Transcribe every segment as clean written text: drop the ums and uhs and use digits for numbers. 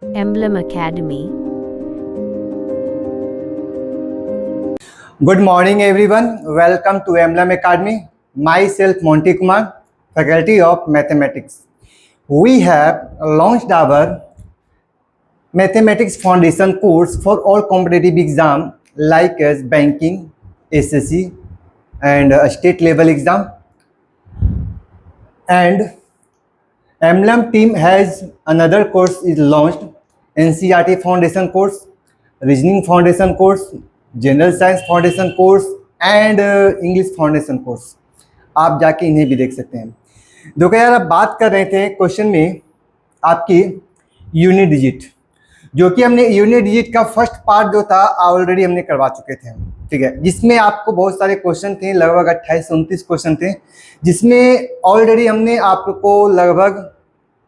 Emblem Academy. Good morning everyone. Welcome to Emblem Academy. Myself Monty Kumar, Faculty of Mathematics. We have launched our Mathematics Foundation course for all competitive exam like as banking, SSC and state level exam. And Emblem team has another course is launched, NCERT Foundation course, Reasoning Foundation course, General Science Foundation course and English foundation course. आप जाके इन्हें भी देख सकते हैं. देखो यार, आप बात कर रहे थे क्वेश्चन में आपकी यूनिट डिजिट, जो कि हमने यूनिट डिजिट का फर्स्ट पार्ट जो था ऑलरेडी हमने करवा चुके थे, ठीक है, जिसमें आपको बहुत सारे क्वेश्चन थे, लगभग 28-29 क्वेश्चन थे, जिसमें ऑलरेडी हमने आपको लगभग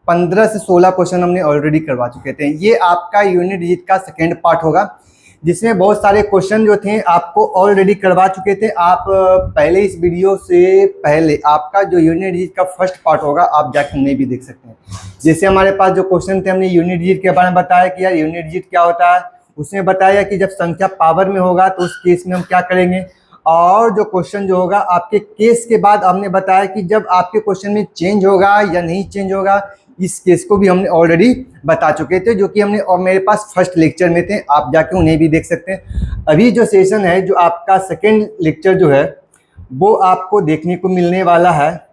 15 से 16 क्वेश्चन हमने ऑलरेडी करवा चुके थे. ये आपका यूनिट डिजिट का सेकेंड पार्ट होगा, जिसमें बहुत सारे क्वेश्चन जो थे आपको ऑलरेडी करवा चुके थे. आप पहले इस वीडियो से पहले आपका जो यूनिट डिजिट का फर्स्ट पार्ट होगा आप जाके उन्हें भी देख सकते हैं. जैसे हमारे पास जो क्वेश्चन थे, हमने यूनिट डिजिट के बारे में बताया कि यार यूनिट डिजिट क्या होता है. उसमें बताया कि जब संख्या पावर में होगा तो उस केस में हम क्या करेंगे. और जो क्वेश्चन जो होगा आपके केस के बाद हमने बताया कि जब आपके क्वेश्चन में चेंज होगा या नहीं चेंज होगा, इस केस को भी हमने ऑलरेडी बता चुके थे, जो कि हमने और मेरे पास फर्स्ट लेक्चर में थे. आप जाके उन्हें भी देख सकते हैं. अभी जो सेशन है, जो आपका सेकेंड लेक्चर जो है वो आपको देखने को मिलने वाला है,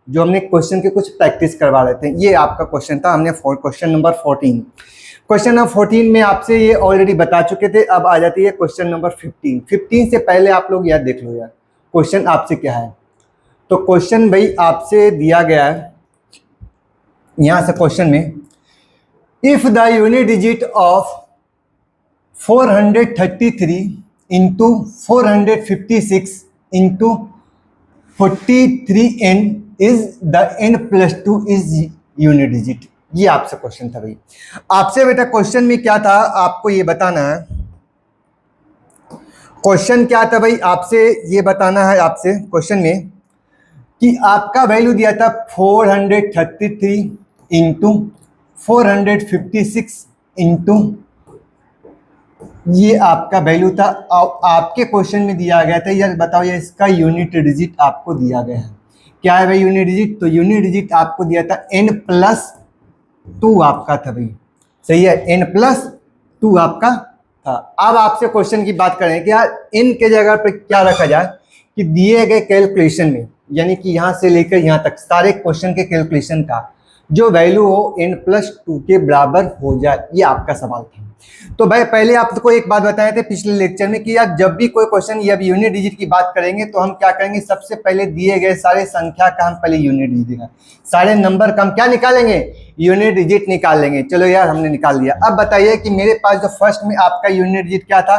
जो हमने क्वेश्चन के कुछ प्रैक्टिस करवा रहे थे. ये आपका क्वेश्चन था, हमने क्वेश्चन नंबर 14. क्वेश्चन नंबर 14 में आपसे ये ऑलरेडी बता चुके थे. अब आ जाती है क्वेश्चन नंबर 15. 15 से पहले आप लोग यार देख लो यार क्वेश्चन आपसे क्या है. तो क्वेश्चन भाई आपसे दिया गया है यहाँ से क्वेश्चन में, if the unit digit of 433 into 456 into 43n is the n+2 is unit digit. ये आपसे क्वेश्चन था भाई. आपसे बेटा क्वेश्चन में क्या था आपको ये बताना है. क्वेश्चन क्या था भाई, आपसे ये बताना है. आपसे क्वेश्चन में कि आपका वैल्यू दिया था 433 इंटू 456 इंटू, ये आपका वैल्यू था. आपके क्वेश्चन में दिया गया था यार बताओ ये इसका यूनिट डिजिट आपको दिया गया है. क्या है भाई यूनिट डिजिट? तो यूनिट डिजिट आपको दिया था n+2 आपका था भाई. सही है, n+2 आपका था. अब आपसे क्वेश्चन की बात करें कि यार n के जगह पे क्या रखा जाए कि दिए गए कैलकुलेशन में, यानी कि यहाँ से लेकर यहाँ तक सारे क्वेश्चन के कैलकुलेशन का जो वैल्यू हो n+2 के बराबर हो जाए. ये आपका सवाल था. तो भाई पहले आपको एक बात बताए थे पिछले लेक्चर में कि यार जब भी कोई क्वेश्चन या यूनिट डिजिट की बात करेंगे तो हम क्या करेंगे, सबसे पहले दिए गए सारे संख्या का हम पहले यूनिट डिजिट देगा, सारे नंबर का हम क्या निकालेंगे, यूनिट डिजिट निकाल लेंगे. चलो यार हमने निकाल लिया. अब बताइए कि मेरे पास जो फर्स्ट में आपका यूनिट डिजिट क्या था,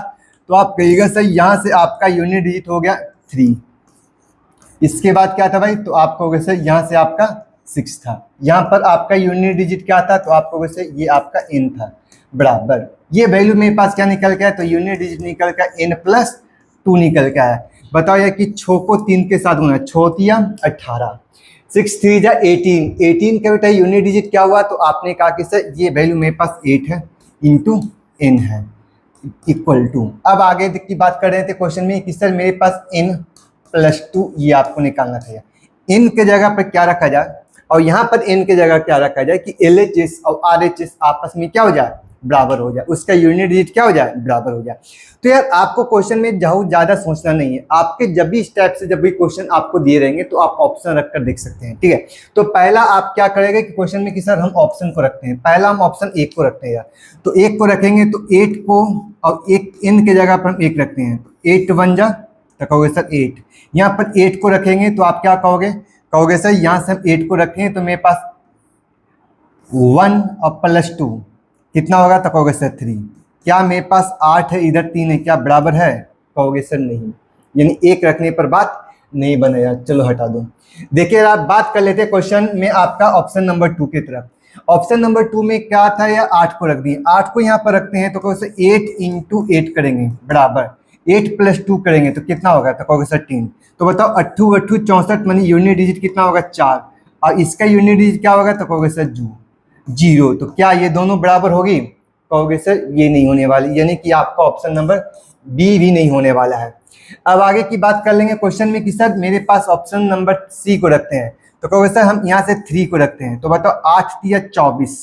तो आप कहिएगा सर यहाँ से आपका यूनिट डिजिट हो गया 3. इसके बाद क्या था भाई, तो आप कहोगे सर यहाँ से आपका 6 था. यहाँ पर आपका यूनिट डिजिट क्या था, तो आप कहोगे सर ये आपका n था बराबर. ये वैल्यू मेरे पास क्या निकल गया, तो यूनिट डिजिट निकल का n+2 निकल का है. बताओ यार कि 6 को 3 के साथ गुना, 6 18, 6 3 जा 18, 18 का बेटा यूनिट डिजिट क्या हुआ, तो आपने कहा कि सर ये वैल्यू मेरे पास 8 है इंटू n है इक्वल टू. अब आगे की बात कर रहे थे क्वेश्चन में कि सर मेरे पास n+2 ये आपको निकालना था. n के जगह पर क्या रखा जाए, और यहाँ पर n के जगह क्या रखा जाए कि LHS और RHS आपस में क्या हो जाए, बराबर हो जाए, उसका यूनिट डिजिट क्या हो जाए, बराबर हो जाए. तो यार आपको क्वेश्चन में ज़्यादा सोचना नहीं है. आपके जब भी स्टेप से जब भी क्वेश्चन आपको दिए रहेंगे तो आप ऑप्शन रखकर देख सकते हैं, ठीक है. तो पहला आप क्या करेंगे कि क्वेश्चन में कि सर हम ऑप्शन को रखते हैं. पहला हम ऑप्शन 1 को रखते हैं यार, तो 1 को रखेंगे तो 8 को और एक n के जगह पर हम 1 रखते हैं, 8 1 जा तो कहोगे सर 8. यहाँ पर 8 को रखेंगे तो आप क्या कहोगे सर यहाँ से हम 8 को रखें तो मेरे पास 1 और +2 कितना होगा, तो कहोगे सर 3. क्या मेरे पास 8 है, इधर 3 है, क्या बराबर है, कहोगे सर नहीं. यानी 1 रखने पर बात नहीं बनेगा. चलो हटा दो. देखिए आप बात कर लेते हैं क्वेश्चन में आपका ऑप्शन नंबर 2 की तरफ. ऑप्शन नंबर 2 में क्या था, या 8 को रख दिए. 8 को यहाँ पर रखते हैं तो कहोगे सर 8 इंटू 8 करेंगे बराबर 8+2 करेंगे तो कितना होगा, तो कहोगे सर 3. तो बताओ 8 8 64 मानी यूनिट डिजिट कितना होगा 4, और इसका यूनिट डिजिट क्या होगा, तो कहोगे सर 2. जीरो। तो क्या ये दोनों बराबर होगी? कहोगे सर ये नहीं होने वाली, यानी कि आपका ऑप्शन नंबर बी भी नहीं होने वाला है। अब आगे की बात कर लेंगे क्वेश्चन में कि सर मेरे पास ऑप्शन नंबर सी को रखते हैं, तो कहोगे सर हम यहाँ से 3 को रखते हैं। तो बताओ 8 या 24,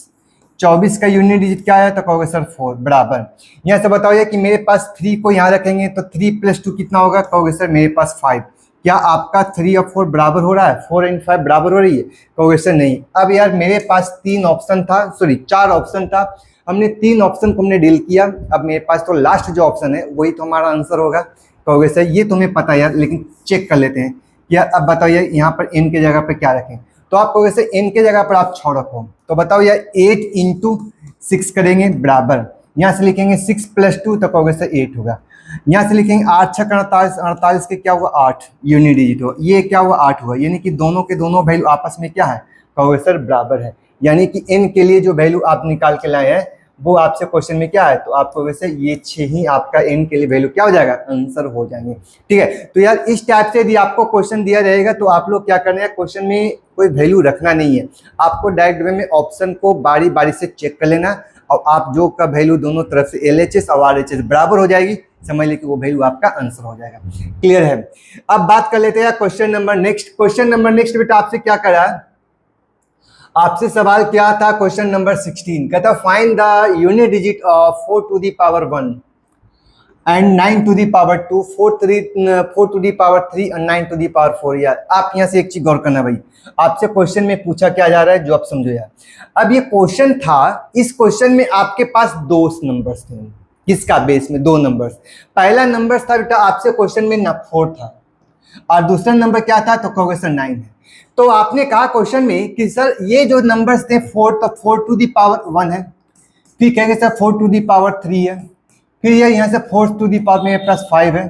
24 का यूनिट डिजिट क्या है? तो कहोगे सर 4 बराबर। यहाँ से बताओ ये कि मेरे पास 3 को यहाँ रखेंगे तो 3 + 2 कितना होगा? कहोगे सर मेरे पास 5। क्या आपका 3 और 4 बराबर हो रहा है? 4 और 5 बराबर हो रही है? कहोगे सर नहीं। अब यार मेरे पास 3 ऑप्शन था, सॉरी 4 ऑप्शन था, हमने 3 ऑप्शन को हमने डील किया। अब मेरे पास तो लास्ट जो ऑप्शन है वही तो हमारा आंसर होगा। कहोगे सर ये तुम्हें पता है यार, लेकिन चेक कर लेते हैं यार। अब बताओ यार यहाँ पर n के जगह पर क्या रखें? तो आप कहोगे सर n के जगह पर आप 6 रखो। तो बताओ यार 8 × 6 करेंगे बराबर, यहाँ से लिखेंगे 6 + 2, तो कहोगे सर 8 होगा। यहाँ से लिखेंगे 8 × 6 = 48, 48 के क्या हुआ? 8 यूनिट डिजिट हुआ, ये क्या हुआ? 8 हुआ, यानी कि दोनों के दोनों वैल्यू आपस में क्या है? कहोगे सर बराबर है। यानी कि n के लिए जो वैल्यू आप निकाल के लाए हैं वो आपसे क्वेश्चन में क्या है? तो आपको वैसे ये 6 ही आपका n के लिए वैल्यू क्या हो जाएगा? आंसर हो जाएंगे। ठीक है, तो यार इस टाइप से यदि आपको क्वेश्चन दिया रहेगा तो आप लोग क्या करना है, क्वेश्चन में कोई वैल्यू रखना नहीं है, आपको डायरेक्ट वे में ऑप्शन को बारी बारी से चेक कर लेना, और आप जो का वैल्यू दोनों तरफ से LHS और RHS बराबर हो जाएगी, समझ लीजिए कि वो वैल्यू आपका आंसर हो जाएगा। क्लियर है? अब बात कर लेते हैं question number next. Question number next बेटा आपसे क्या करा, आपसे सवाल क्या था? क्वेश्चन नंबर 16 कहता find the unit digit of 4 to the power 1 and 9 to the power 2, 4 to the power 3 और 9 to the power 4। यार आप यहाँ से एक चीज गौर करना भाई, आपसे क्वेश्चन में पूछा क्या जा रहा है जो आप समझो यार। अब ये क्वेश्चन था, इस क्वेश्चन में आपके पास 2 नंबर्स थे, किसका बेस में 2 नंबर्स। पहला नंबर था बेटा आपसे क्वेश्चन में 4 था, और दूसरा नंबर क्या था? तो कहोगे सर 9 है। तो आपने कहा क्वेश्चन में कि सर ये जो नंबर्स थे 4, तो 4 to the power 1 है, फिर कहेंगे सर 4 to the power 3 है, फिर ये यहाँ से 4 to the power मेरे पास 5 है।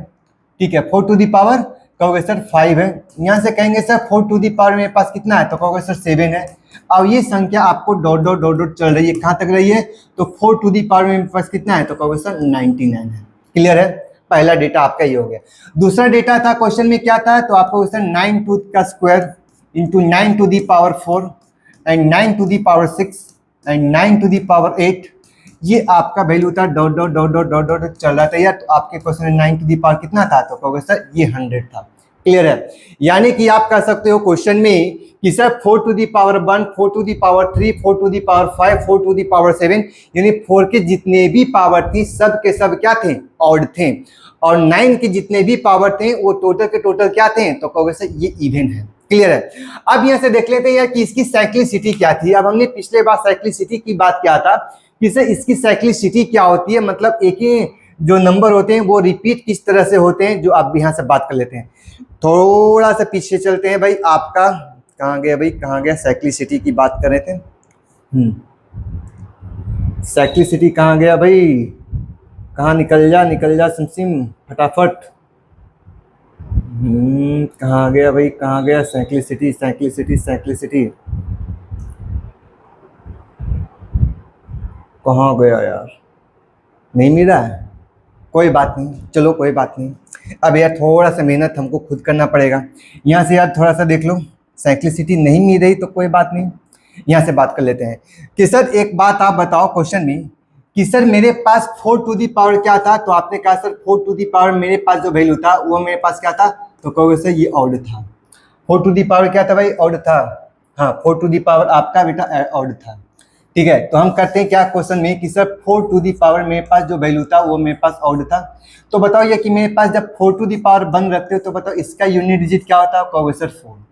ठीक है, 4 to the power कहोगे सर 5 है, यहाँ से कहेंगे सर 4 to the power मेरे पास कितना है? तो कहोगे सर 7 है। अब ये संख्या आपको डॉट डॉट डॉट डॉट चल रही है, कहाँ तक रही है? तो 4 to the power मेरे पास कितना है? तो कहोगे सर 99 है। क्लियर है? पहला डेटा आपका ये हो गया। दूसरा डेटा था क्वेश्चन में क्या था? तो आपको सर 9 2 का square into 9 to the power 4 and 9 to the power 6 and 9 to the power 8, ये आपका वैल्यू था dot dot dot dot dot dot चल रहा था यार। तो आपके क्वेश्चन में 9 to the power कितना था? तो कहोगे सर ये 100 था। क्लियर है? यानी कि आप कह सकते हो क्वेश्चन में कि sir 4 to the power 1, 4 to the power 3, 4 to the power 5, 4 to the power 7, यानी 4 के जितने भी पावर थी सब के सब क्या थे? ऑड थे, और 9 के जितने भी पावर थे वो टोटल के टोटल क्या थे? तो कहोगे सर ये इवन है। क्लियर है? अब यहाँ से देख लेते हैं यार कि इसकी साइक्लिसिटी क्या थी। अब हमने पिछले बार साइक्लिसिटी की बात किया था कि सर इसकी साइक्लिसिटी क्या होती है, मतलब एक ही जो नंबर होते हैं वो रिपीट किस तरह से होते हैं, जो आप यहाँ से बात कर लेते हैं। थोड़ा सा पीछे चलते हैं भाई, आपका कहाँ गया भाई, कहाँ गया? साइक्लिसिटी की बात कर रहे थे। साइक्लिसिटी कहाँ गया भाई? कहाँ? निकल जा सिम फटाफट। कहाँ गया भाई, कहाँ गया? साइक्लिसिटी साइक्लिसिटी साइक्लिसिटी कहाँ गया यार? नहीं मिला है? कोई बात नहीं, चलो कोई बात नहीं। अब यार थोड़ा सा मेहनत हमको खुद करना पड़ेगा। यहाँ से यार थोड़ा सा देख लो, साइक्लिसिटी नहीं मिल रही तो कोई बात नहीं, यहाँ से बात कर लेते हैं कि सर एक बात आप बताओ क्वेश्चन में कि सर मेरे पास 4 to the power क्या था? तो आपने कहा सर 4 to the power मेरे पास जो वैल्यू था वो मेरे पास क्या था? तो कहोगे सर ये ऑड था। 4 to the power क्या था भाई? ऑड था। हाँ, 4 to the power आपका बेटा ऑड था। ठीक है, तो हम करते हैं क्या क्वेश्चन में कि सर 4 to the power मेरे पास जो वैल्यू था वो मेरे पास ऑड था। तो बताओ ये कि मेरे पास जब 4 to the power 1 रखते हो तो बताओ इसका यूनिट डिजिट क्या होता है? कहोगे सर 4।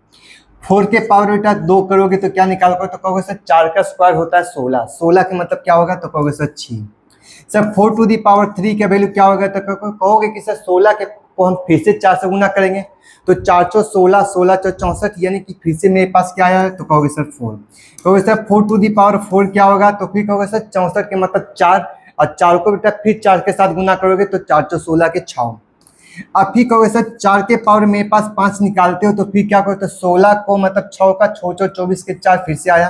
4 के पावर बेटा 2 करोगे तो क्या निकाल पाओगे? तो कहोगे सर 4 का स्क्वायर होता है 16, 16 के मतलब क्या होगा? तो कहोगे sir 6। Sir 4 to the power 3 का वैल्यू क्या होगा? तो कहोगे कि सर 16 के को हम फिर से 4 से गुना करेंगे तो 4 चौ 16, 16 चौ 64, यानी कि फिर से मेरे पास क्या आया? तो कहोगे सर 4। कहोगे सर 4 to the power 4 क्या होगा? तो फिर कहोगे सर 64 के मतलब 4, और 4 को बेटा फिर 4 के साथ गुना करोगे तो 4 चौ 16 के 6। अब फिर कहोगे सर 4 के पावर मेरे पास 5 निकालते हो तो फिर क्या करोगे? तो 16 को मतलब 6 का 6 चौ 24 के 4 फिर से आया।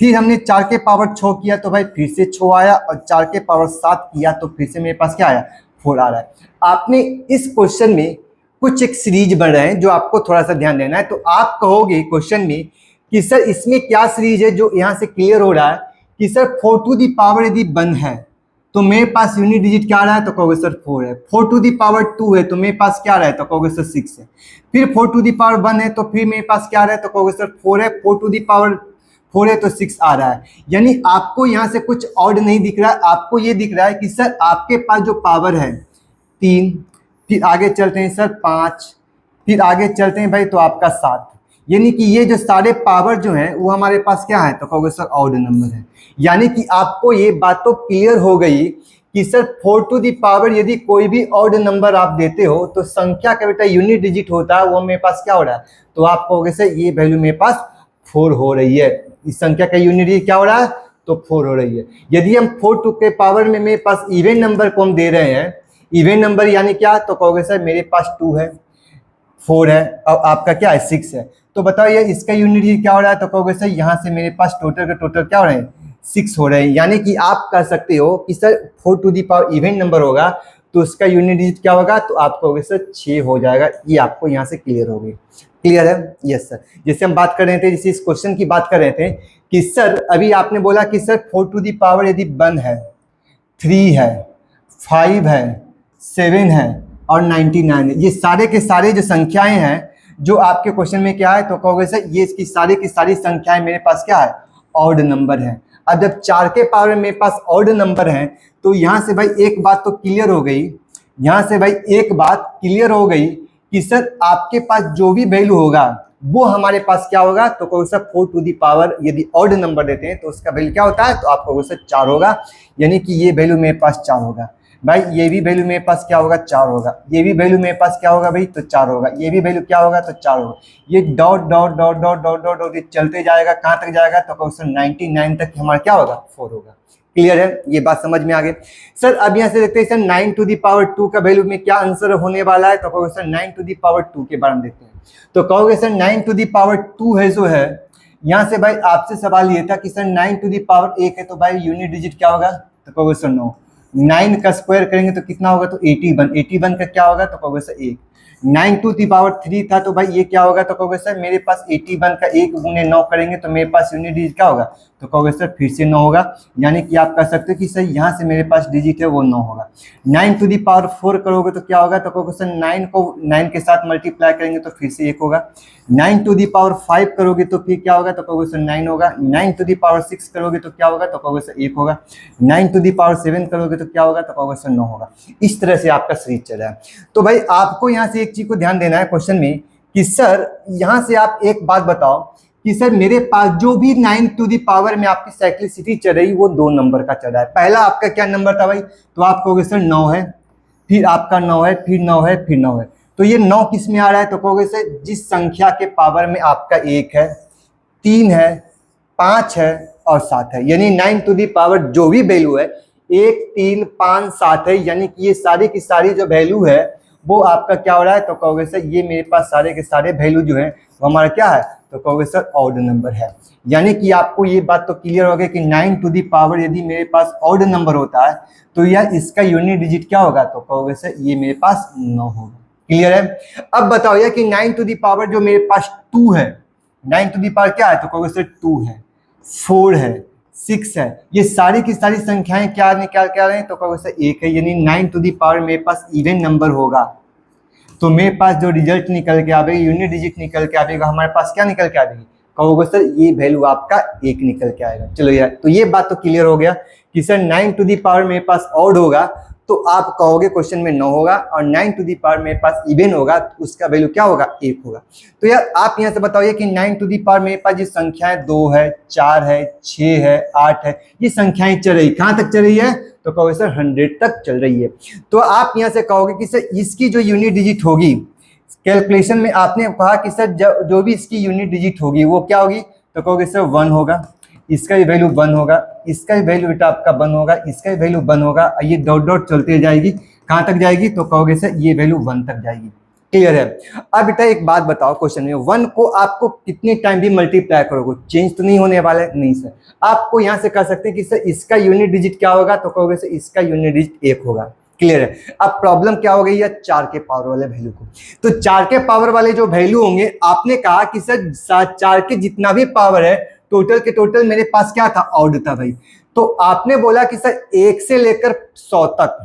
फिर हमने 4 के पावर 6 किया तो भाई फिर से 6 आया, और 4 के पावर 7 किया तो फिर से मेरे पास क्या आया? 4 आ रहा है। आपने इस क्वेश्चन में कुछ एक सीरीज बन रहे हैं जो आपको थोड़ा सा ध्यान देना है। तो आप कहोगे क्वेश्चन में कि सर इसमें क्या सीरीज है, जो यहाँ से क्लियर हो रहा है कि सर 4 टू दी पावर यदि 1 है तो मेरे पास यूनिट डिजिट क्या आ रहा है, तो कहोगे सर 4 है। 4 टू दी पावर 2 है तो मेरे पास क्या आ रहा है, तो कहोगे सर 6 है। फिर 4 टू दी पावर 1 है तो फिर मेरे पास क्या आ रहा है, तो कहोगे सर 4 है। 4 टू दी पावर 4 है तो 6 आ रहा है। यानी आपको यहाँ से कुछ ऑड नहीं दिख रहा है, आपको ये दिख रहा है कि सर आपके पास जो पावर है 3, फिर आगे चलते हैं सर 5, फिर आगे चलते हैं भाई तो आपका 7। यानी कि ये जो सारे पावर जो हैं वो हमारे पास क्या है, तो कहोगे सर ऑड नंबर है। यानी कि आपको ये बात तो क्लियर हो गई कि सर 4 टू दी पावर यदि कोई भी ऑड नंबर आप देते हो तो संख्या का बेटा यूनिट डिजिट होता है, वो मेरे पास क्या हो रहा है, तो आप कहोगे सर ये वैल्यू मेरे पास 4 हो रही है। इस संख्या का यूनिट डिजिट क्या हो रहा है, तो 4 हो रही है। यदि हम 4 टू के पावर में मेरे पास इवन नंबर को हम दे रहे हैं, इवन नंबर यानी क्या, तो कहोगे सर मेरे पास 2 है, 4 है और आपका क्या है 6 है। तो बताओ ये इसका यूनिट डिजिट क्या हो रहा है, तो कहोगे सर यहाँ से मेरे पास टोटल का टोटल क्या हो रहे हैं, 6 हो रहे हैं। यानी कि आप कह सकते हो कि sir 4 to the power even number होगा तो उसका यूनिट डिजिट क्या होगा, तो आप कहोगे सर 6 हो जाएगा। ये आपको यहाँ से क्लियर हो गई। क्लियर है? Yes sir. जैसे हम बात कर रहे थे, जैसे इस क्वेश्चन की बात कर रहे थे कि सर अभी आपने बोला कि सर 4 टू दी पावर यदि 1 है, 3 है, 5 है, 7 है और 99 है, ये सारे के सारे जो संख्याएं हैं जो आपके क्वेश्चन में क्या है, तो कहोगे सर ये इसकी सारी की सारी संख्याएं मेरे पास क्या है, ऑड नंबर है। अब जब 4 के पावर में मेरे पास ऑड नंबर है तो यहाँ से भाई एक बात तो क्लियर हो गई, यहाँ से भाई एक बात क्लियर हो गई कि सर आपके पास जो भी वैल्यू होगा वो हमारे पास क्या होगा, तो कहोगे सर 4 टू दी पावर यदि ऑड नंबर देते हैं तो उसका वैल्यू क्या होता है, तो आप कहोगे सर 4 होगा। यानी कि ये वैल्यू मेरे पास 4 होगा भाई, ये भी वैल्यू मेरे पास क्या होगा, 4 होगा। ये भी वैल्यू मेरे पास क्या होगा भाई, तो 4 होगा। ये भी वैल्यू क्या होगा, तो 4 होगा। ये dot dot dot dot dot dot dot ये चलते जाएगा, कहाँ तक जाएगा, तो कहोगे सर 99 तक हमारा क्या होगा, 4 होगा। क्लियर है? ये बात समझ में आ गई सर। अब यहाँ से देखते हैं सर 9 टू दी पावर 2 का वैल्यू में क्या आंसर होने वाला है, तो कहोगे सर 9 टू दी पावर 2 के बारे में देखते हैं। तो कहोगे सर 9 टू दी पावर 2 है जो है, यहाँ से भाई आपसे सवाल ये था कि सर 9 टू दी पावर 1 है तो भाई यूनिट डिजिट क्या होगा, तो कहोगे सर 9। 9 का स्क्वायर करेंगे तो कितना होगा, तो 81। 81 का क्या होगा, तो कहोगे सर 1। 9 टू दी पावर 3 था तो भाई ये क्या होगा, तो कहोगे सर मेरे पास 81 का 1 गुने 9 करेंगे तो मेरे पास यूनिट डिजिट क्या होगा, तो कहोगे सर फिर से 9 होगा। यानी कि आप कह सकते हो कि सर यहाँ से मेरे पास डिजिट है वो 9 होगा। 9 टू दी पावर 4 करोगे तो क्या होगा, तो कहोगे सर 9 को 9 के साथ मल्टीप्लाई करेंगे तो फिर से 1 होगा। 9 टू दी पावर 5 करोगे तो फिर क्या होगा, तो कहोगे सर 9 होगा। 9 टू दी पावर 6 करोगे तो क्या होगा, तो कहोगे सर 1 होगा। 9 टू दी पावर 7 करोगे तो क्या होगा, तो कहोगे सर 9 होगा। इस तरह से आपका सीरीज चल रहा है। तो भाई आपको यहाँ से एक चीज को ध्यान देना है क्वेश्चन में कि सर यहाँ से आप एक बात बताओ कि सर मेरे पास जो भी 9 टू दी पावर में आपकी साइक्लिसिटी चल रही वो 2 नंबर का चल रहा है। पहला आपका क्या नंबर था भाई, तो आप कहोगे सर 9 है, फिर आपका 9 है, फिर 9 है, फिर 9 है। तो ये 9 किस में आ रहा है, तो कहोगे सर जिस संख्या के पावर में आपका 1 है, 3 है, 5 है और 7 है। यानी 9 टू दी पावर जो भी वैल्यू है 1, 3, 5, 7 है। यानी कि ये सारी की सारी जो वैल्यू है वो आपका क्या हो रहा है, तो कहोगे सर ये मेरे पास सारे के सारे वैल्यू जो है वो हमारा क्या है, तो कहोगे सर ऑड नंबर है। यानी कि आपको ये बात तो क्लियर हो गया कि 9 टू दी पावर यदि मेरे पास ऑड नंबर होता है तो यह इसका यूनिट डिजिट क्या होगा, तो कहोगे सर ये मेरे पास 9 होगा। क्लियर है? अब बताओ यार कि 9 टू दी पावर जो मेरे पास 2 है, 9 टू दी पावर क्या है, तो कहोगे सर 2 है, 4 है, 6 है, ये सारी की सारी संख्याएं क्या निकाल के आ रहे हैं, तो कहोगे सर 1 है। यानी 9 टू दी पावर मेरे पास इवन नंबर होगा तो मेरे पास जो रिजल्ट निकल के आएगा, यूनिट डिजिट निकल के आएगा, हमारे पास क्या निकल के आएगी, कहोगे सर ये वैल्यू आपका 1 निकल के आएगा। चलो यार, तो ये बात तो क्लियर हो गया कि सर 9 टू दी पावर मेरे पास ऑड होगा तो आप कहोगे क्वेश्चन में 9 होगा, और 9 टू दी पावर मेरे पास इवन होगा तो उसका वैल्यू क्या होगा, 1 होगा। तो यार आप यहाँ से बताइए कि 9 टू दी पावर मेरे पास ये संख्याएं 2 है, 4 है, 6 है, 8 है, ये संख्याएं चल रही, कहाँ तक चल रही है, तो कहोगे सर 100 तक चल रही है। तो आप यहाँ से कहोगे कि सर इसकी जो यूनिट डिजिट होगी, कैलकुलेशन में आपने कहा कि सर जो भी इसकी यूनिट डिजिट होगी वो क्या होगी, तो कहोगे सर 1 होगा, इसका भी वैल्यू 1 होगा, इसका भी वैल्यू बेटा आपका 1 होगा, इसका भी वैल्यू 1 होगा, ये डॉट डॉट चलते जाएगी, कहाँ तक जाएगी, तो कहोगे सर ये वैल्यू 1 तक जाएगी। क्लियर है? अब बेटा एक बात बताओ, क्वेश्चन में 1 को आपको कितने टाइम भी मल्टीप्लाई करोगे चेंज तो नहीं होने वाला है, नहीं सर। आपको यहाँ से कह सकते हैं कि सर इसका यूनिट डिजिट क्या होगा, तो कहोगे सर इसका यूनिट डिजिट 1 होगा। क्लियर है? अब प्रॉब्लम क्या हो गई है, 4 के पावर वाले वैल्यू को। तो 4 के पावर वाले जो वैल्यू होंगे, आपने कहा कि सर 4 के जितना भी पावर है टोटल के टोटल मेरे पास क्या था, ऑड था भाई। तो आपने बोला कि सर 1 से लेकर 100 तक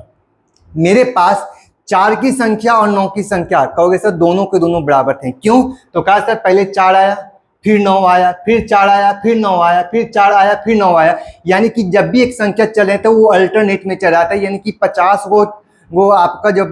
मेरे पास 4 की संख्या और 9 की संख्या, कहोगे सर दोनों के दोनों बराबर थे, क्यों? तो कहा सर पहले 4 आया, फिर 9 आया, फिर 4 आया, फिर 9 आया, फिर 4 आया, फिर 9 आया, यानी कि जब भी एक संख्या चले तो वो अल्टरनेट में चल रहा था, यानी कि 50 वो आपका जो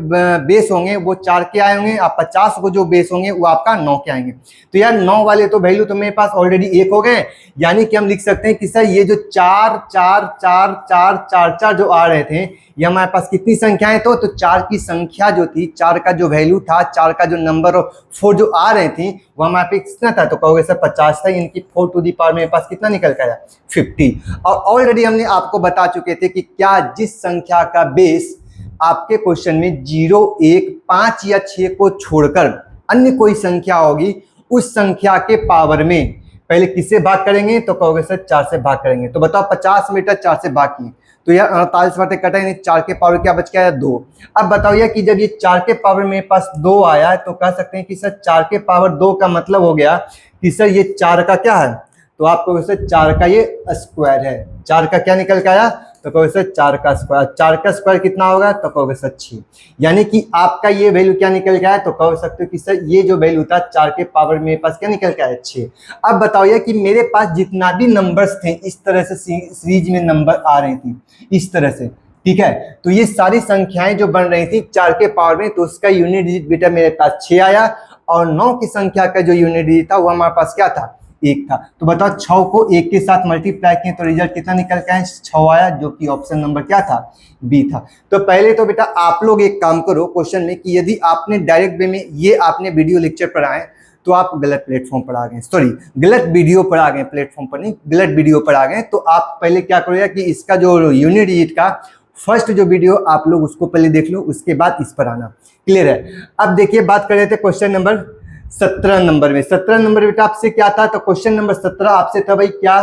बेस होंगे वो 4 के आए होंगे, आप 50 को जो बेस होंगे वो आपका 9 के आएंगे। तो यार 9 वाले तो वैल्यू तो मेरे पास ऑलरेडी 1 हो गए, यानी कि हम लिख सकते हैं कि सर ये जो 4 4 4 4 4 4 जो आ रहे थे, ये हमारे पास कितनी संख्याएं तो 4 की संख्या जो थी, 4 का जो वैल्यू था, 4 का जो नंबर और 4 जो आ रहे थी वो हमारे पास कितना था, तो कहोगे सर 50 था, यानी कि 4 टू दी पावर मेरे पास कितना निकल कर आया, 50। और ऑलरेडी हमने आपको बता चुके थे कि क्या जिस संख्या का बेस आपके क्वेश्चन में 0 1 5 या 6 को छोड़कर अन्य कोई संख्या होगी, उस संख्या के पावर में पहले किससे भाग करेंगे, तो कहोगे सर 4 से भाग करेंगे। तो बताओ 50 मीटर 4 से भाग किए तो यार 48 बातें कटे, 4 के पावर क्या बच गया, 2। अब बताओ यार कि जब ये 4 के पावर मेरे पास 2 आया तो कह सकते हैं कि सर 4 के पावर 2 का मतलब हो गया कि सर ये 4 का क्या है, तो आपको वैसे 4 का ये स्क्वायर है। 4 का क्या निकल के आया, तो कहोगे सर 4 का स्क्वायर। 4 का स्क्वायर कितना होगा, तो कहोगे सर 6, यानी कि आपका ये वैल्यू क्या निकल के आया, तो कह सकते हो कि सर ये जो वैल्यू था 4 के पावर मेरे पास क्या निकल के आया, 6। अब बताओ ये कि मेरे पास जितना भी नंबर्स थे इस तरह से सीरीज में नंबर आ रही थी इस तरह से, ठीक है, तो ये सारी संख्याएं जो बन रही थी 4 के पावर में, तो उसका यूनिट डिजिट बेटा मेरे पास 6 आया, और 9 की संख्या का जो यूनिट डिजिट था वो हमारे पास क्या था, 1 था। तो बताओ 6 को 1 के साथ मल्टीप्लाई किए तो रिजल्ट कितना निकल के आया, 6 आया, जो कि ऑप्शन नंबर क्या था, बी था। तो पहले तो बेटा आप लोग एक काम करो क्वेश्चन में कि यदि आपने डायरेक्ट वे में ये आपने वीडियो लेक्चर पढ़ाए तो आप गलत प्लेटफॉर्म पर आ गए, सॉरी गलत वीडियो पर आ गए, प्लेटफॉर्म पर नहीं, गलत वीडियो पर आ गए। तो आप पहले क्या करोगे कि इसका जो यूनिट डिजिट का फर्स्ट जो वीडियो आप लोग उसको पहले देख लो, उसके बाद इस पर आना, क्लियर है। अब देखिए बात कर रहे थे क्वेश्चन नंबर 17 नंबर में। 17 नंबर बेटा आपसे क्या था, तो क्वेश्चन नंबर 17 आपसे था भाई क्या,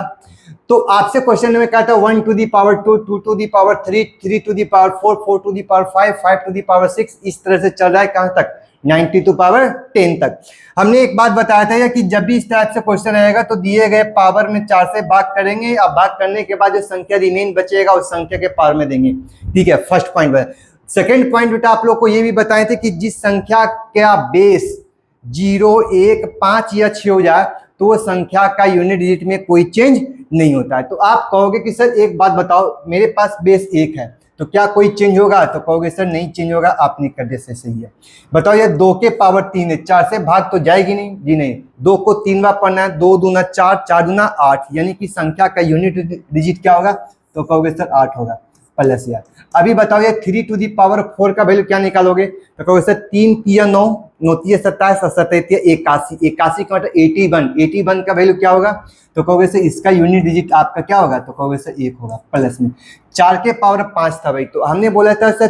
तो आपसे क्वेश्चन में क्या था, 1 to the power 2, 2 to the power 3, 3 to the power 4, 4 to the power 5, 5 to the power 6, इस तरह से चल रहा है कहां तक, 90 टू पावर 10 तक। हमने एक बात बताया था कि जब भी इस टाइप से क्वेश्चन आएगा तो दिए गए पावर में 4 से भाग करेंगे, और भाग करने के बाद जो संख्या रिमेन बचेगा उस संख्या के पावर में देंगे, ठीक है, फर्स्ट पॉइंट। सेकेंड पॉइंट बेटा आप लोग को ये भी बताए थे कि जिस संख्या का बेस 0 1 5 या 6 हो जाए तो वो संख्या का यूनिट डिजिट में कोई चेंज नहीं होता है। तो आप कहोगे कि सर एक बात बताओ, मेरे पास बेस 1 है तो क्या कोई चेंज होगा, तो कहोगे सर नहीं चेंज होगा, आपने कर दिया, सही है। बताओ ये 2 के पावर 3 है, 4 से भाग तो जाएगी नहीं, जी नहीं, 2 को 3 बार पढ़ना है, 2 दूना 4, 4 दूना 8, यानी कि संख्या का यूनिट डिजिट क्या होगा, तो कहोगे सर 8 होगा, प्लस यार। अभी बताओ ये 3 टू दी पावर 4 का वैल्यू क्या निकालोगे, तो कहोगे सर 3 तिया 9, 9 तिया 27 और 7 तिया 81, 81 का मतलब 81, 81 का वैल्यू क्या होगा, तो कहोगे सर इसका यूनिट डिजिट आपका क्या होगा, तो कहोगे सर 1 होगा, प्लस में 4 के पावर 5 था भाई, तो हमने बोला था सर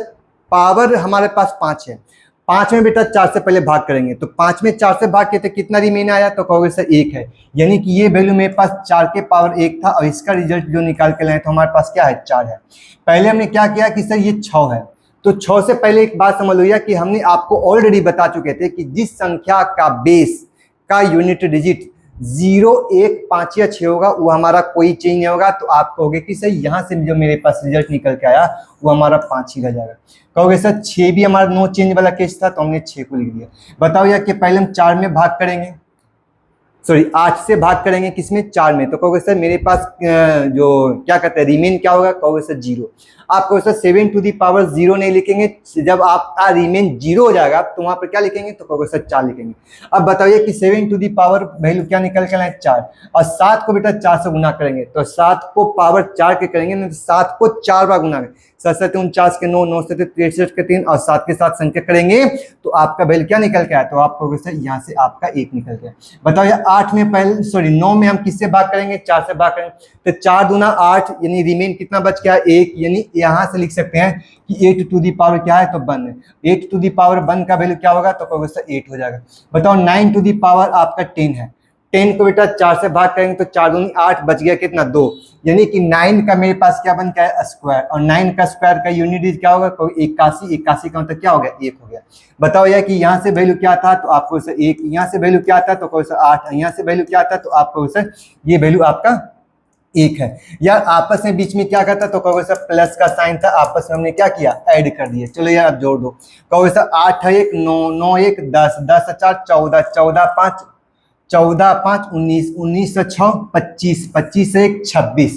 पावर हमारे पास 5 है, 5 में बेटा 4 से पहले भाग करेंगे, तो 5 में 4 से भाग किए तो कितना रिमेन आया, तो कहोगे सर 1 है, यानी कि ये वैल्यू मेरे पास 4 के पावर 1 था, और इसका रिजल्ट जो निकाल के लाए तो हमारे पास क्या है, 4 है। पहले हमने क्या किया कि सर ये 6 है, तो 6 से पहले एक बात समझ लो कि हमने आपको ऑलरेडी बता चुके थे कि जिस संख्या का बेस का यूनिट डिजिट 0 1 5 या 6 होगा वो हमारा कोई चेंज नहीं होगा, तो आप कहोगे कि सर यहाँ से जो मेरे पास रिजल्ट निकल के आया वो हमारा 5 ही रह जाएगा। कहोगे सर 6 भी हमारा नो चेंज वाला केस था, तो हमने 6 को लिख दिया। बताओ यार कि पहले हम 4 में भाग करेंगे, सॉरी 8 से भाग करेंगे किसमें, 4 में, तो कहोगे सर मेरे पास जो क्या कहते हैं रिमेन क्या होगा, कहोगे सर 0। आप कहोगे सर 7 टू दी पावर 0 नहीं लिखेंगे, जब आपका रिमेन 0 हो जाएगा तो वहां पर क्या लिखेंगे, तो कहोगे सर 4 लिखेंगे। अब बताइए कि 7 टू दी पावर वैल्यू क्या निकल के लाए, 4, और 7 को बेटा 4 से गुना करेंगे, तो 7 को पावर 4 के करेंगे ना, तो 7 को 4 बार गुना करेंगे, 7 7 49 के 9, 9 7 63 के 3, और 7 के साथ संख्या करेंगे तो आपका वैल्यू क्या निकल के आया, तो आप कहोगे सर यहाँ से आपका 1 निकल गया। बताओ यार 8 में पहले सॉरी 9 में हम किससे भाग करेंगे, 4 से भाग करेंगे, तो 4 दूना 8, यानी रिमेन कितना बच गया, 1, यानी यहाँ से लिख सकते हैं कि 8 टू दी पावर क्या है, तो 1 है, 8 टू दी पावर 1 का वैल्यू क्या होगा, तो कहोगे सर 8 हो जाएगा। बताओ 9 टू दी पावर आपका 10 है, 10 को बेटा 4 से भाग करेंगे तो 4 दूनी 8, बच गया कितना 2, यानी कि 9 का मेरे पास क्या बन गया है स्क्वायर, और 9 का स्क्वायर का यूनिट डिजिट क्या होगा, 81, 81 का मतलब क्या हो गया 1 हो गया। बताओ यार कि यहाँ से वैल्यू क्या था तो आपको उसे 1, यहाँ से वैल्यू क्या था तो कोई सा 8, यहाँ से वैल्यू क्या था तो आपको उसे ये वैल्यू आपका 1 है। यार आपस में बीच में क्या करता तो कहोगे सर प्लस का साइन था, आपस में हमने क्या किया ऐड कर दिया। चलो यार अब जोड़ दो, कहोगे सर 8 है 1, 9, 9 1 10, 10 4 14, 14 5 14 5 19, 19 से 6 25, 25 से 1 26,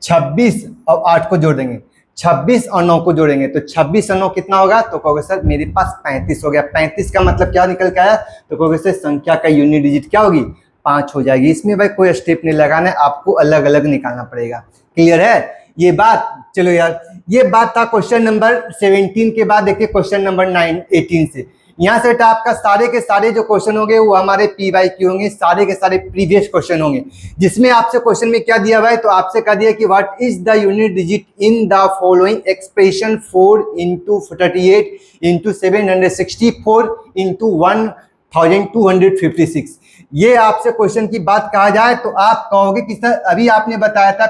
26 और 8 को जोड़ देंगे, 26 और 9 को जोड़ेंगे तो 26 और 9 कितना होगा तो कहोगे सर मेरे पास 35 हो गया। 35 का मतलब क्या निकल के आया तो कहोगे सर संख्या का यूनिट डिजिट क्या होगी 5 हो जाएगी। इसमें भाई कोई स्टेप नहीं लगाना है, आपको अलग अलग निकालना पड़ेगा। क्लियर है ये बात। चलो यार ये बात था क्वेश्चन नंबर 17 के बाद देखिए क्वेश्चन नंबर 18 से। यहाँ से बेटा आपका सारे के सारे जो क्वेश्चन होंगे वो हमारे PYQ होंगे, सारे के सारे प्रीवियस क्वेश्चन होंगे, जिसमें आपसे क्वेश्चन में क्या दिया हुआ है तो आपसे कह दिया कि what is the unit digit in the following expression 4 × 38 × 764 × 1256। ये आपसे क्वेश्चन की बात कहा जाए तो आप कहोगे कि सर अभी आपने बताया था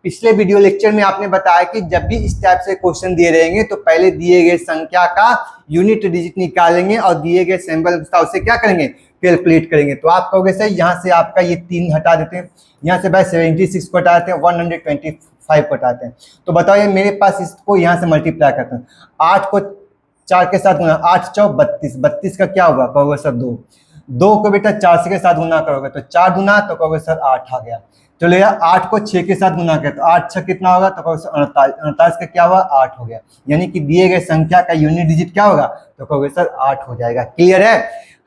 पिछले वीडियो लेक्चर में आपने बताया कि जब भी इस टाइप से क्वेश्चन दिए रहेंगे तो पहले दिए गए संख्या का यूनिट डिजिट निकालेंगे और दिए गए सिंबल उसे क्या करेंगे कैलकुलेट करेंगे। तो आप कहोगे सर यहाँ से आपका ये 3 हटा देते हैं, यहाँ से भाई 76 को हटाते हैं, 125 को हटाते हैं। तो बताओ ये मेरे पास इसको यहाँ से मल्टीप्लाई करते हैं, 8 को 4 के साथ गुना, 8 4 32, 32 का क्या होगा कहोगे सर 2 को बेटा 4 के साथ गुना करोगे तो 4 गुना तो कहोगे सर 8 आ गया। चलो यार 8 को 6 के साथ गुना करें तो 8 6 कितना होगा तो कहोगे सर 48, 48 का क्या हुआ 8 हो गया। यानी कि दिए गए संख्या का यूनिट डिजिट क्या होगा तो कहोगे सर 8 हो जाएगा। क्लियर है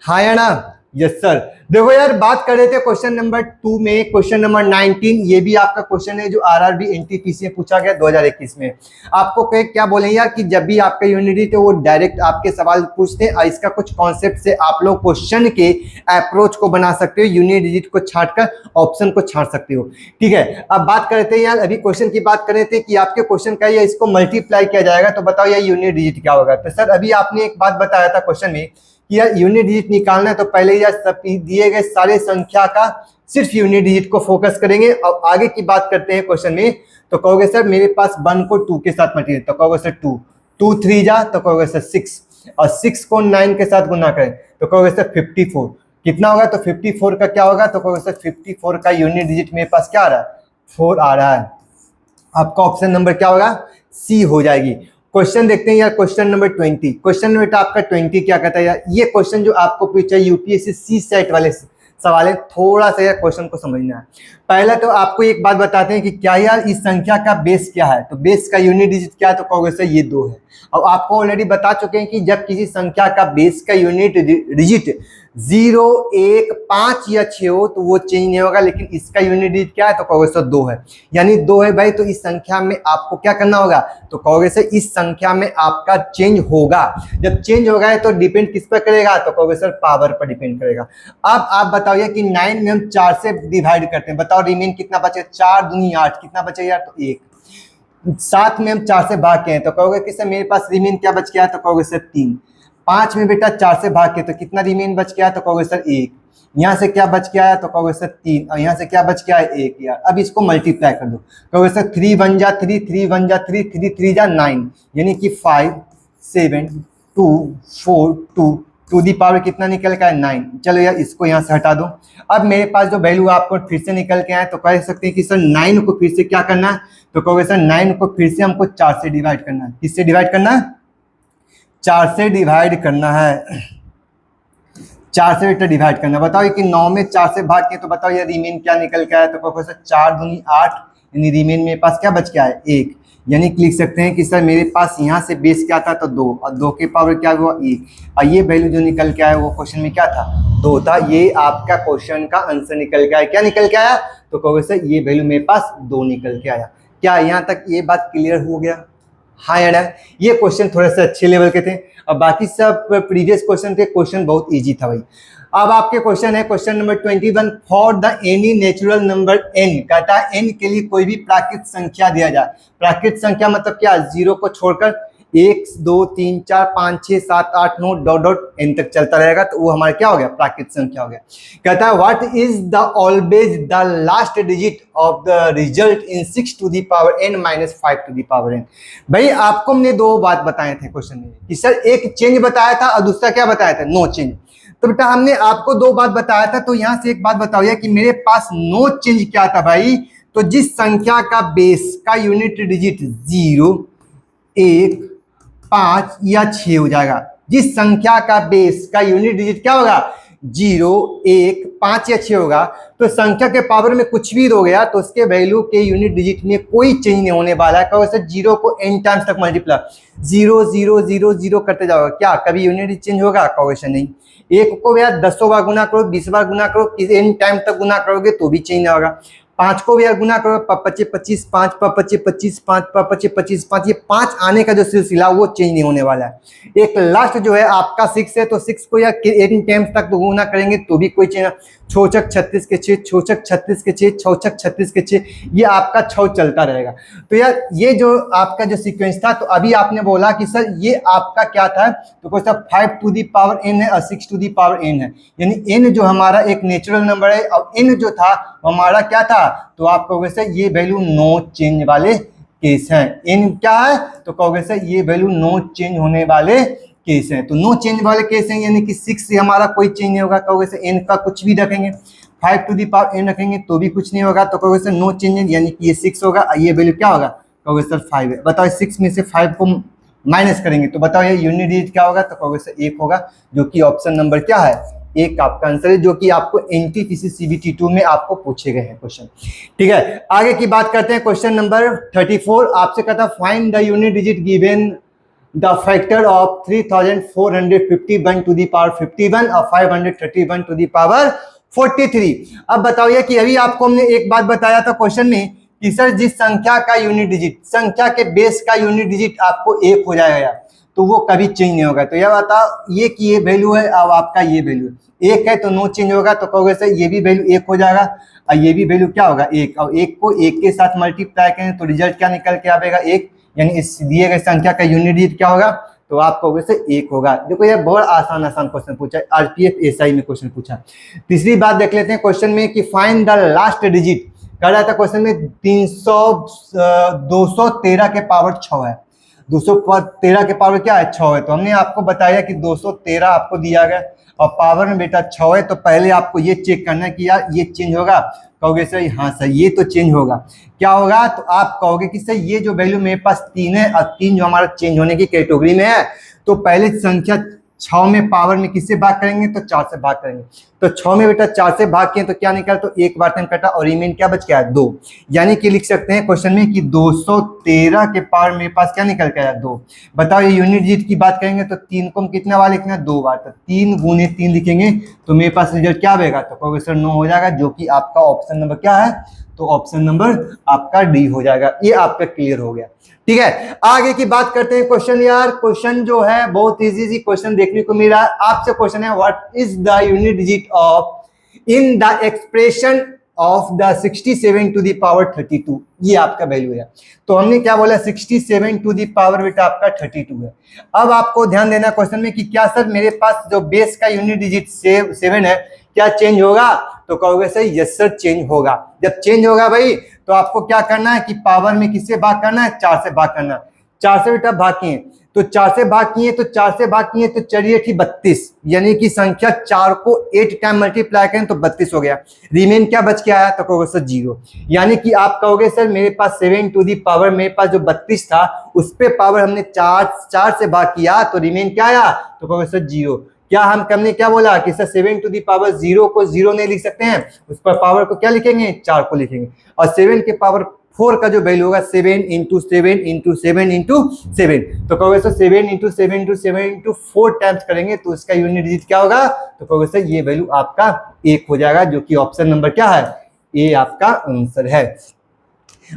हाँ या ना। Yes sir. देखो यार बात कर रहे थे क्वेश्चन नंबर 2 में, क्वेश्चन नंबर 19 ये भी आपका क्वेश्चन है जो RRB NTPC में पूछा गया 2021 में। आपको क्या बोले यार कि जब भी आपका यूनिट डिजिट है वो डायरेक्ट आपके सवाल पूछते हैं और इसका कुछ कॉन्सेप्ट से आप लोग क्वेश्चन के अप्रोच को बना सकते हो, यूनिट डिजिट को छांटकर ऑप्शन को छांट सकते हो। ठीक है अब बात कर रहे थे यार अभी क्वेश्चन की बात कर रहे थे कि आपके क्वेश्चन का या इसको मल्टीप्लाई किया जाएगा तो बताओ यार यूनिट डिजिट क्या होगा। तो सर अभी आपने एक बात बताया था क्वेश्चन में कि यार यूनिट डिजिट निकालना है तो पहले यार सब दिए गए सारे संख्या का सिर्फ यूनिट डिजिट को फोकस करेंगे और आगे की बात करते हैं क्वेश्चन में। तो कहोगे सर मेरे पास 1 को 2 के साथ मल्टीप्लाई तो कहोगे सर 2, 2 3 जा तो कहोगे सर 6 और 6 को 9 के साथ गुना करें तो कहोगे सर 54 कितना होगा तो 54 का क्या होगा तो कहोगे सर 54 का यूनिट डिजिट मेरे पास क्या आ रहा है 4 आ रहा है। आपका ऑप्शन नंबर क्या होगा सी हो जाएगी। क्वेश्चन देखते हैं यार क्वेश्चन नंबर 20। क्वेश्चन नंबर आपका 20 क्या कहता है यार, ये क्वेश्चन जो आपको पूछा UPSC सी सेट वाले सवाल है, थोड़ा सा यार क्वेश्चन को समझना है। पहला तो आपको एक बात बताते हैं कि क्या यार इस संख्या का बेस क्या है, तो बेस का यूनिट डिजिट क्या है तो कहोगे सर ये 2 है। और आपको ऑलरेडी बता चुके हैं कि जब किसी संख्या का बेस का यूनिट डिजिट 0 1 5 या 6 हो तो वो चेंज नहीं होगा, लेकिन इसका यूनिट डिजिट क्या है तो कहोगे सर 2 है, यानी 2 है भाई। तो इस संख्या में आपको क्या करना होगा तो कहोगे सर इस संख्या में आपका चेंज होगा। जब चेंज होगा है तो डिपेंड किस पर करेगा तो कहोगे सर पावर पर डिपेंड करेगा। अब आप बताइए कि 9 में हम 4 से डिवाइड करते हैं, बताओ रिमेन कितना बचे 4 दूनी 8 कितना बचे यार तो 1। 7 में हम 4 से भाग के हैं तो कहोगे कि सर मेरे पास रिमेन क्या बच गया तो कहोगे सर 3। 5 में बेटा 4 से भाग के तो कितना रिमेन बच गया तो कहोगे सर 1। यहाँ से क्या बच गया है तो कहोगे सर 3 और यहाँ से क्या बच गया है 1 यार। अब इसको मल्टीप्लाई कर दो, कहोगे सर 3 1 जा 3, 3 1 जा 3, 3 3 जा 9, यानी कि 5 7 2 4 2 टू दी पावर कितना निकल का है 9। चलो यार इसको यहाँ से हटा दो। अब मेरे पास जो वैल्यू आपको फिर से निकल के आए तो कह सकते हैं कि सर 9 को फिर से क्या करना है तो कहोगे सर 9 को फिर से हमको 4 से डिवाइड करना है। किससे डिवाइड करना है 4 से डिवाइड करना है, 4 से बेटा डिवाइड करना। बताओ कि 9 में 4 से भाग के तो बताओ ये रिमेन क्या निकल के आया तो कहोगे सर 4 दूनी 8, यानी रिमेन मेरे पास क्या बच गया है 1। यानी कि लिख सकते हैं कि सर मेरे पास यहाँ से बेस क्या था तो 2 और 2 के पावर क्या हुआ 1, और ये वैल्यू जो निकल के आया वो क्वेश्चन में क्या था 2 था। ये आपका क्वेश्चन का आंसर निकल के आया। क्या निकल के आया तो कहोगे सर ये वैल्यू मेरे पास 2 निकल के आया। क्या यहाँ तक ये बात क्लियर हो गया हाँ या ना। ये क्वेश्चन थोड़े से अच्छे लेवल के थे और बाकी सब प्रीवियस क्वेश्चन थे, क्वेश्चन बहुत इजी था भाई। अब आपके क्वेश्चन है question number 21, for the any natural number n, कहता है n के लिए कोई भी प्राकृत संख्या दिया जाए। प्राकृत संख्या मतलब क्या 0 को छोड़कर 1 2 3 4 5 6 7 8 9 डॉट डॉट n तक चलता रहेगा, तो वो हमारा क्या हो गया, प्राकृत संख्या हो गया। कहता है what is the always the last digit of the result in 6 to the power n minus 5 to the power n। भाई आपको हमने दो बात बताए थे क्वेश्चन में कि सर एक चेंज बताया था और दूसरा क्या बताया था, नो चेंज। तो बेटा हमने आपको दो बात बताया था, तो यहां से एक बात बताओ यार कि मेरे पास नो चेंज क्या था भाई, तो जिस संख्या का बेस का यूनिट डिजिट 0 1 5 या 6 हो जाएगा, जिस संख्या का बेस का यूनिट डिजिट क्या होगा 0 1 5 या 6 होगा, तो संख्या के पावर में कुछ भी हो गया तो उसके वैल्यू के यूनिट डिजिट में कोई चेंज नहीं होने वाला है। कहोगे सर 0 को n टाइम्स तक मल्टीप्लाई 0 0 0 0 करते जाओगे, क्या कभी यूनिट डिजिट चेंज होगा, कहोगे सर नहीं। एक को यार 10 बार गुना करो, 20 बार गुना करो, n टाइम तक गुना करोगे तो भी चेंज नहीं होगा। 5 को भी यार गुना करो, 5 25 5 25 25 5 25 25 5, ये 5 आने का जो सिलसिला वो चेंज नहीं होने वाला है। एक लास्ट जो है आपका 6 है, तो 6 को यार 8 टाइम्स तक तो गुना करेंगे तो भी कोई चेंज, 6 छक 36 के 6, 6 छक 36 के 6, 6 छक 36 के 6, ये आपका 6 चलता रहेगा। तो यार ये जो आपका जो सीक्वेंस था, तो अभी आपने बोला कि सर ये आपका क्या था, तो कोई sir 5 to the power n है और 6 टू दी पावर n है, यानी n जो हमारा एक नेचुरल नंबर है और n जो था हमारा क्या था, तो आप कहोगे सर ये वैल्यू नो चेंज वाले केस हैं। n क्या है, तो कहोगे सर ये वैल्यू नो चेंज होने वाले केस हैं। तो नो चेंज वाले केस हैं, यानी कि 6 से हमारा कोई चेंज नहीं होगा। कहोगे सर n का कुछ भी रखेंगे, 5 टू दी पावर n रखेंगे तो भी कुछ नहीं होगा, तो कहोगे सर नो चेंज, यानी कि ये 6 होगा और ये वैल्यू क्या होगा, कहोगे सर 5 है। बताओ 6 में से 5 को माइनस करेंगे तो बताओ ये यूनिट डिजिट क्या होगा, तो कहोगे सर 1 होगा, जो कि ऑप्शन नंबर क्या है, एक आपका आंसर है, जो कि आपको एनटीपीसी सीबीटी 2 में आपको पूछे गए हैं क्वेश्चन। ठीक है, आगे की बात करते हैं। क्वेश्चन नंबर 34 आपसे कहता find the unit digit given the factor of 3451 to the power 51 और 531 टू द पावर 43। अब बताओ ये कि अभी आपको हमने एक बात बताया था क्वेश्चन में कि सर जिस संख्या का यूनिट डिजिट, संख्या के बेस का यूनिट डिजिट आपको 1 हो जाएगा तो वो कभी चेंज नहीं होगा। तो यह बताओ ये कि ये वैल्यू है अब आपका ये वैल्यू 1 है तो नो चेंज होगा, तो कहोगे सर ये भी वैल्यू 1 हो जाएगा और ये भी वैल्यू क्या होगा 1, और 1 को 1 के साथ मल्टीप्लाई करें तो रिजल्ट क्या निकल के आएगा 1, यानी इस दिए गए संख्या का यूनिट डिजिट क्या होगा, तो आप कहोगे सर 1 होगा। देखो ये बहुत आसान क्वेश्चन पूछा है, आरपीएफ एसआई में क्वेश्चन पूछा। तीसरी बात देख लेते हैं क्वेश्चन में कि फाइंड द लास्ट डिजिट, कह रहा था क्वेश्चन में 213 के पावर 6 है, 213 के पावर क्या है 6 है, तो हमने आपको बताया कि 213 आपको दिया गया और पावर में बेटा 6 है, तो पहले आपको ये चेक करना है कि यार ये चेंज होगा, कहोगे सर हाँ सर ये तो चेंज होगा। क्या होगा, तो आप कहोगे कि सर ये जो वैल्यू मेरे पास 3 है और 3 जो हमारा चेंज होने की कैटेगरी में है, तो पहले संख्या 6 में पावर में किससे भाग करेंगे, तो 4 से भाग करेंगे, तो 6 में बेटा 4 से भाग किए तो क्या निकला, तो एक बार टाइम कटा और रिमेन क्या बच गया 2, यानी कि लिख सकते हैं क्वेश्चन में कि 213 के पावर मेरे पास क्या निकल के आया 2। बताओ ये यूनिट डिजिट की बात करेंगे तो 3 को हम कितना बार लिखना है 2 बार, तो 3 गुने 3 लिखेंगे तो मेरे पास रिजल्ट क्या आएगा, तो कहोगे सर 9 हो जाएगा, जो कि आपका ऑप्शन नंबर क्या है, तो ऑप्शन नंबर आपका डी हो जाएगा। ये आपका क्लियर हो गया। ठीक है, आगे की बात करते हैं क्वेश्चन। यार क्वेश्चन जो है बहुत इजी क्वेश्चन देखने को मिला है आपसे। क्वेश्चन है what is the unit digit of in the expression of the 67 to the power 32, ये आपका वैल्यू है। तो हमने क्या बोला 67 टू द पावर बेटा आपका 32 है। अब आपको ध्यान देना क्वेश्चन में कि क्या सर मेरे पास जो बेस का यूनिट डिजिट 7 है क्या चेंज होगा, तो कहोगे सर यस सर चेंज होगा। जब चेंज होगा भाई तो आपको क्या करना है कि पावर में किससे भाग करना है, 4 से भाग करना है। 4 से बेटा भाग किए तो 4 से भाग किए तो 4 से भाग किए तो चलिए ठीक 32, यानी कि संख्या 4 को 8 टाइम मल्टीप्लाई करें तो 32 हो गया। रिमेन क्या बच के आया, तो कहोगे सर 0, यानी कि आप कहोगे सर मेरे पास 7 टू दी पावर मेरे पास जो 32 था उस पे पावर हमने 4 से भाग किया तो रिमेन क्या आया, तो कहोगे सर 0। क्या हमने क्या बोला कि सर 7 टू दी पावर 0 को 0 नहीं लिख सकते हैं, उस पर पावर को क्या लिखेंगे 4 को लिखेंगे, और 7 के पावर 4 का जो वैल्यू होगा 7 इंटू 7 इंटू 7 इंटू 7, तो कहोगे sir 7 into 7 into 7 into 4 times करेंगे तो इसका यूनिट डिजिट क्या होगा, तो कहोगे सर ये वैल्यू आपका 1 हो जाएगा, जो कि ऑप्शन नंबर क्या है, ये आपका आंसर है।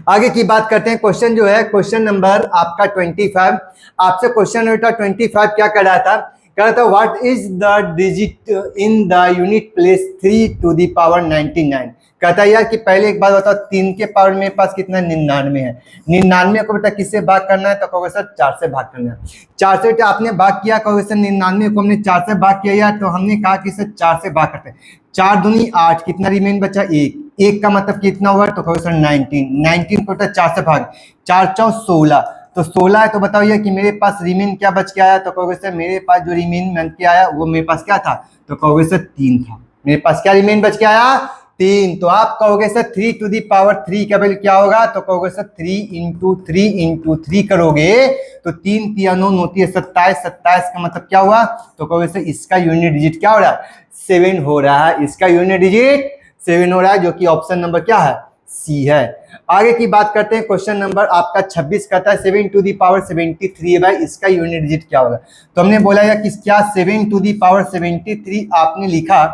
आगे की बात करते हैं। क्वेश्चन जो है क्वेश्चन नंबर आपका 25, आपसे क्वेश्चन नंबर 25 क्या कर रहा था, कह रहा था what is the digit in the unit place 3 to the power 99, कहता है यार कि पहले एक बात बताओ, 3 के पावर मेरे पास कितना 99 है। 99 को बेटा किससे भाग करना है, तो कहोगे सर 4 से भाग करना है। 4 से बेटा आपने भाग किया, कहोगे सर 99 को हमने 4 से भाग किया यार, तो हमने कहा कि सर 4 से भाग करते हैं। 4 दूनी 8, कितना रिमेन बचा 1, 1 का मतलब कितना हुआ, तो कहोगे सर 19 को बेटा 4 से भाग, 4 4 16, तो 16 है। तो बताओ ये कि मेरे पास रिमेन क्या बच के आया, तो कहोगे सर मेरे पास जो रिमेन बन के आया वो मेरे पास क्या था, तो कहोगे सर 3 था। मेरे पास क्या रिमेन बच के आया, 3। तो आप कहोगे सर 3 टू दी पावर 3 का वैल्यू क्या होगा, तो कहोगे सर 3 इंटू 3 करोगे तो 3 3 9 होती है 27, 27 का मतलब क्या हुआ, तो कहोगे सर इसका यूनिट डिजिट क्या हो रहा है, 7 हो रहा है। इसका यूनिट डिजिट 7 हो रहा है, जो कि ऑप्शन नंबर क्या है, सी है। आगे की बात करते हैं, क्वेश्चन नंबर आपका 26 कहता है 7 टू दी पावर 73 है भाई, इसका यूनिट डिजिट क्या होगा। तो हमने बोला यार कि क्या 7 टू दी पावर 73 आपने लिखा,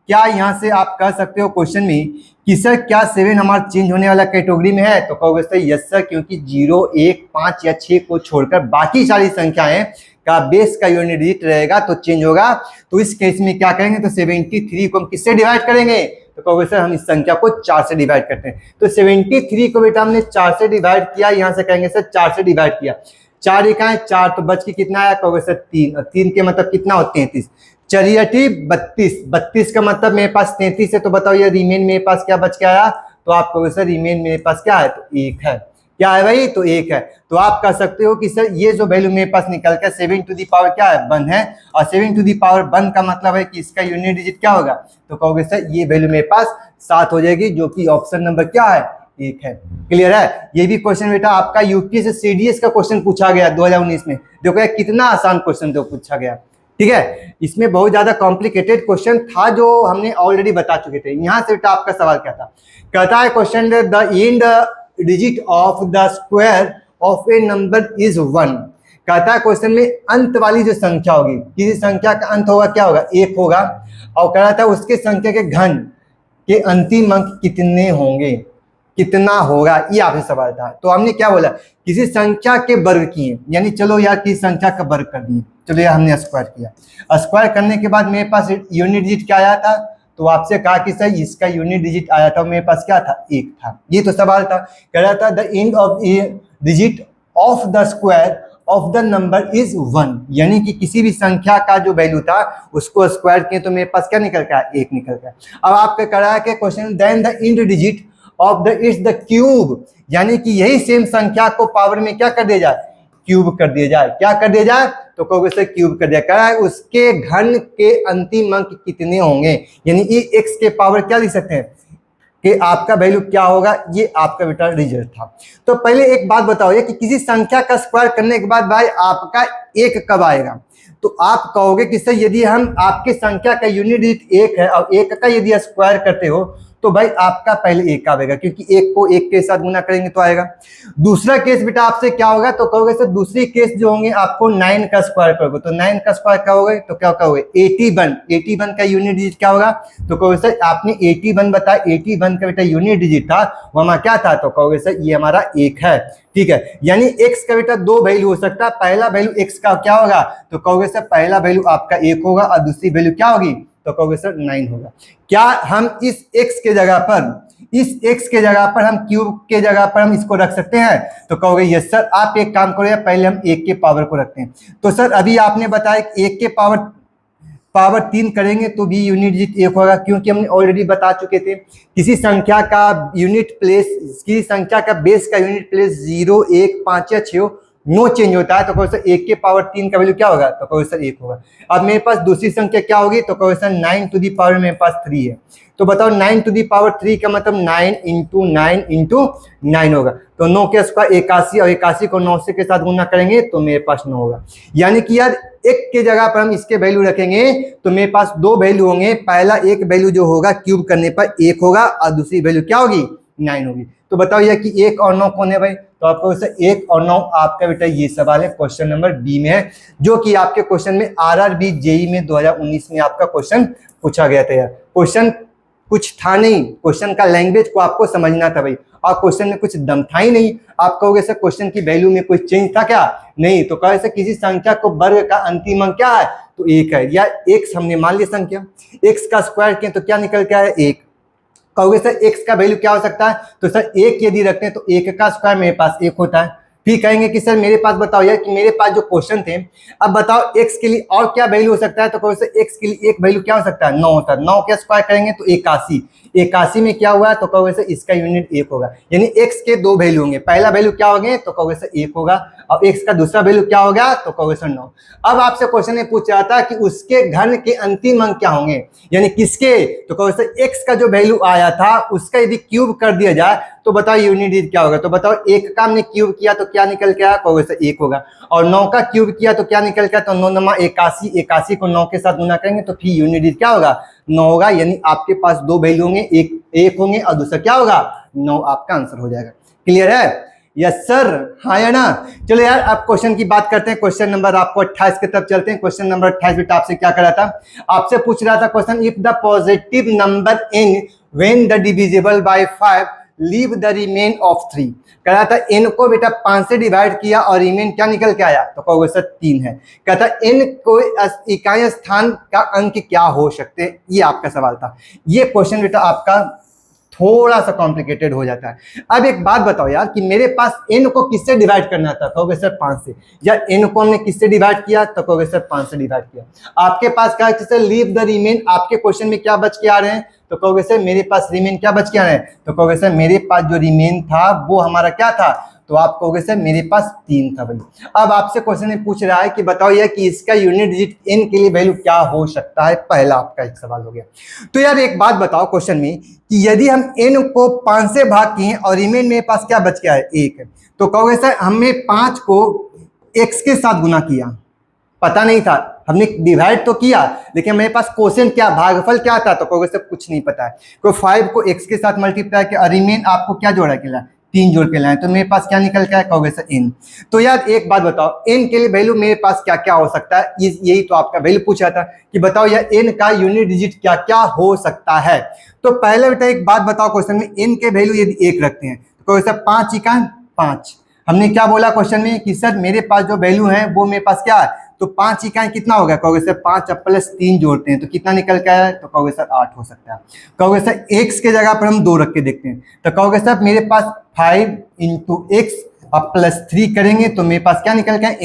क्या यहाँ से आप कह सकते हो क्वेश्चन में कि सर क्या 7 हमारा चेंज होने वाला कैटेगरी में है, तो कहोगे सर यस सर, क्योंकि 0 1 5 या 6 को छोड़कर बाकी सारी संख्याएं का बेस का यूनिट डिजिट रहेगा तो चेंज होगा। तो इस केस में क्या करेंगे, तो 73 को हम किससे डिवाइड करेंगे, तो कहोगे सर हम इस संख्या को 4 से डिवाइड करते हैं। तो 73 को बेटा हमने 4 से डिवाइड किया, यहाँ से कहेंगे सर 4 से डिवाइड किया, 4 इकाएं 4, तो बच के कितना आया, कहोगे सर 3, और 3 के मतलब कितना हो 33, 4 32, 32 का मतलब मेरे पास 33 है। तो बताओ ये रिमेन मेरे पास क्या बच के आया, तो आप कहोगे सर रिमेन मेरे पास क्या है, तो 1 है। क्या है भाई, तो 1 है। तो आप कह सकते हो कि सर ये जो वैल्यू मेरे पास निकल के 7 टू दी पावर क्या है, 1 है, और 7 टू दी पावर 1 का मतलब है कि इसका यूनिट डिजिट क्या होगा, तो कहोगे सर ये वैल्यू मेरे पास 7 हो जाएगी, जो कि ऑप्शन नंबर क्या है, 1 है। क्लियर है। ये भी क्वेश्चन बेटा आपका यूपीएससी से सीडीएस का क्वेश्चन पूछा गया 2019 में। देखो कितना आसान क्वेश्चन जो पूछा गया, ठीक है। इसमें बहुत ज्यादा कॉम्प्लिकेटेड क्वेश्चन था जो हमने ऑलरेडी बता चुके थे। यहां से बेटा आपका सवाल क्या था, कहता है question the end digit of the square of A number is 1। कहता है क्वेश्चन में अंत वाली जो संख्या होगी, किसी संख्या का अंत होगा क्या होगा, 1 होगा, और कह रहा था उसके संख्या के घन के अंतिम अंक कितने होंगे, कितना होगा, ये आपसे सवाल था। तो हमने क्या बोला, किसी संख्या के वर्ग किए, यानी चलो यार किसी संख्या का वर्ग कर दिए, चलो यार हमने स्क्वायर किया। स्क्वायर करने के बाद मेरे पास यूनिट डिजिट क्या आया था, तो आपसे कहा कि सर इसका यूनिट डिजिट आया था, मेरे पास क्या था, 1 था। ये तो सवाल था। कह रहा था the end of digit of the square of the number is 1, यानी कि किसी भी संख्या का जो वैल्यू था उसको स्क्वायर किए तो मेरे पास क्या निकल गया, 1 निकल गया। अब आपका कह रहा है कि question then the end digit of the it's the cube, यानी कि यही सेम संख्या को पावर में क्या कर दिया जाए, क्यूब कर दिया जाए। क्या कर दिया जाए, तो कहोगे सर क्यूब कर दिया। कह रहा है उसके घन के अंतिम अंक कितने होंगे, यानी ये x के पावर क्या लिख सकते हैं कि आपका वैल्यू क्या होगा। ये आपका बेटा रिजल्ट था। तो पहले एक बात बताओ, ये कि किसी संख्या का स्क्वायर करने के बाद भाई आपका 1 कब आएगा, तो आप कहोगे कि सर यदि हम आपके संख्या का यूनिट डिजिट 1 है और 1 का यदि स्क्वायर करते हो तो भाई आपका पहले 1 आएगा, क्योंकि 1 को 1 के साथ गुना करेंगे तो आएगा। दूसरा केस बेटा आपसे क्या होगा, तो कहोगे सर दूसरी केस जो होंगे आपको 9 का स्क्वायर करोगे, तो 9 का स्क्वायर क्या होगा, तो क्या कहोगे 81। 81 का यूनिट डिजिट क्या होगा, तो कहोगे सर आपने 81 बताया, 81 का बेटा यूनिट डिजिट था वो हमारा क्या था, तो कहोगे सर ये हमारा 1 है। ठीक है, यानी x का बेटा 2 वैल्यू हो सकता है। पहला वैल्यू x का क्या होगा, तो कहोगे सर पहला वैल्यू आपका 1 होगा और दूसरी वैल्यू क्या होगी, तो कहोगे सर 9 होगा। क्या हम इस x के जगह पर हम क्यूब के जगह पर हम इसको रख सकते हैं, तो कहोगे यस सर। आप एक काम करो, पहले हम 1 के पावर को रखते हैं। तो सर अभी आपने बताया 1 के पावर 3 करेंगे तो भी यूनिट डिजिट 1 होगा, क्योंकि हमने ऑलरेडी बता चुके थे किसी संख्या का यूनिट प्लेस, किसी संख्या का बेस का यूनिट प्लेस 0 1 5 या 6 नो चेंज होता है। तो कहोगे सर 1 के पावर 3 का वैल्यू क्या होगा, तो कहोगे सर 1 होगा। अब मेरे पास दूसरी संख्या क्या होगी, तो कहोगे सर 9 टू दी पावर मेरे पास 3 है। तो बताओ 9 टू दी पावर 3 का मतलब 9 इंटू 9 इंटू 9 होगा। तो 9 के स्क्वायर 81, और 81 को 9 से के साथ गुना करेंगे तो मेरे पास 9 होगा। यानी कि यार 1 के जगह पर हम इसके वैल्यू रखेंगे तो मेरे पास 2 वैल्यू होंगे। पहला एक वैल्यू जो होगा क्यूब करने पर 1 होगा और दूसरी वैल्यू क्या होगी, 9 होगी। तो बताओ ये कि 1 और 9 कौन है भाई, तो आपको 1 और 9 आपका बेटा ये सवाल है क्वेश्चन नंबर बी में है, जो कि आपके क्वेश्चन में आरआरबी जेई में 2019 में आपका क्वेश्चन पूछा गया था। यार क्वेश्चन कुछ था नहीं, क्वेश्चन का लैंग्वेज को आपको समझना था भाई, और क्वेश्चन में कुछ दम था ही नहीं। आप कहोगे सर क्वेश्चन की वैल्यू में कोई चेंज था क्या, नहीं। तो कहे सर किसी संख्या को वर्ग का अंतिम अंक क्या है, तो 1 है। या x हमने मान लिया संख्या, x का स्क्वायर किया तो क्या निकल के आया 1, कहोगे सर एक्स का वैल्यू क्या हो सकता है, तो सर एक यदि रखते हैं तो एक का स्क्वायर मेरे पास एक होता है। फिर कहेंगे कि सर मेरे पास बताओ यार कि मेरे पास जो क्वेश्चन थे, अब बताओ एक्स के लिए और क्या वैल्यू हो सकता है, तो कहोगे सर एक्स के लिए एक वैल्यू क्या हो सकता है, 9 होता है। 9 का स्क्वायर करेंगे तो 81, 81 में क्या हुआ, तो कहोगे सर इसका यूनिट 1 होगा। यानी एक्स के दो वैल्यू होंगे, पहला वैल्यू क्या होंगे, तो कहोगे सर 1 होगा, और एक्स का दूसरा वैल्यू क्या होगा, तो कहोगे सर 9। अब आपसे क्वेश्चन में पूछ रहा था कि उसके घन के अंतिम अंक क्या होंगे, यानी किसके, तो कहोगे सर एक्स का जो वैल्यू आया था उसका यदि क्यूब कर दिया जाए तो बताओ यूनिट डिजिट क्या होगा। तो बताओ एक का हमने क्यूब किया तो क्या निकल के आया, कहोगे सर 1 होगा, और 9 का क्यूब किया तो क्या निकल के आया, तो 9 9 81, 81 को 9 के साथ गुना करेंगे तो फिर यूनिट डिजिट क्या होगा, 9 होगा। यानी आपके पास दो वैल्यू होंगे, एक होंगे और दूसरा क्या होगा, 9। आपका आंसर हो जाएगा। क्लियर है, यस सर, हाँ या ना। चलो यार अब क्वेश्चन की बात करते हैं। क्वेश्चन नंबर आपको 28 की तरफ चलते हैं। क्वेश्चन नंबर 28 बेटा आपसे क्या कर रहा था, आपसे पूछ रहा था question, if the positive number n when the divisible by 5 leave the remain of 3। कह रहा था n को बेटा 5 से डिवाइड किया और रिमेन क्या निकल के आया, तो कहोगे सर 3 है। कहता n को इकाई स्थान का अंक क्या हो सकते हैं, ये आपका सवाल था। ये क्वेश्चन बेटा आपका थोड़ा सा कॉम्प्लिकेटेड हो जाता है। अब एक बात बताओ यार कि मेरे पास n को किससे डिवाइड करना था, कहोगे सर 5 से। या n को हमने किससे डिवाइड किया, तो कहोगे सर 5 से डिवाइड किया। आपके पास क्या है, लीव द रिमेन, आपके क्वेश्चन में क्या बच के आ रहे हैं, तो कहोगे सर मेरे पास रिमेन क्या बच के आ रहे हैं, तो कहोगे सर मेरे पास जो रिमेन था वो हमारा क्या था, तो आप कहोगे सर मेरे पास 3 था भाई। अब आपसे क्वेश्चन में पूछ रहा है कि बताओ यार कि इसका यूनिट डिजिट n के लिए वैल्यू क्या हो सकता है। पहला आपका एक सवाल हो गया। तो यार एक बात बताओ क्वेश्चन में कि यदि हम n को 5 से भाग किए और रिमेन मेरे पास क्या बच गया है, 1, तो कहोगे सर हमने 5 को x के साथ गुना किया, पता नहीं था, हमने डिवाइड तो किया लेकिन मेरे पास क्वोशिएंट क्या, भागफल क्या था, तो कहोगे सर कुछ नहीं पता है। तो 5 को x के साथ मल्टीप्लाई किया और रिमेन आपको क्या जोड़ा के लाए, 3 जोड़ के लाए, तो मेरे पास क्या निकल के आया, कहोगे सर n। तो यार एक बात बताओ n के लिए वैल्यू मेरे पास क्या क्या हो सकता है, यही तो आपका वैल्यू पूछा था कि बताओ यार n का यूनिट डिजिट क्या क्या हो सकता है। तो पहले बेटा एक बात बताओ, क्वेश्चन में n के वैल्यू यदि 1 रखते हैं तो कहोगे सर 5 इकाई 5। हमने क्या बोला क्वेश्चन में कि सर मेरे पास जो वैल्यू है वो मेरे पास क्या है, तो 5 इकाई कितना होगा, कहोगे सर 5 प्लस 3 जोड़ते हैं तो कितना निकल के आया, तो कहोगे सर 8 हो सकता है। कहोगे सर x के जगह पर हम 2 रख के देखते हैं, तो कहोगे सर मेरे पास 5 इंटू एक्स अब प्लस 3 करेंगे तो मेरे पास क्या निकल के आया,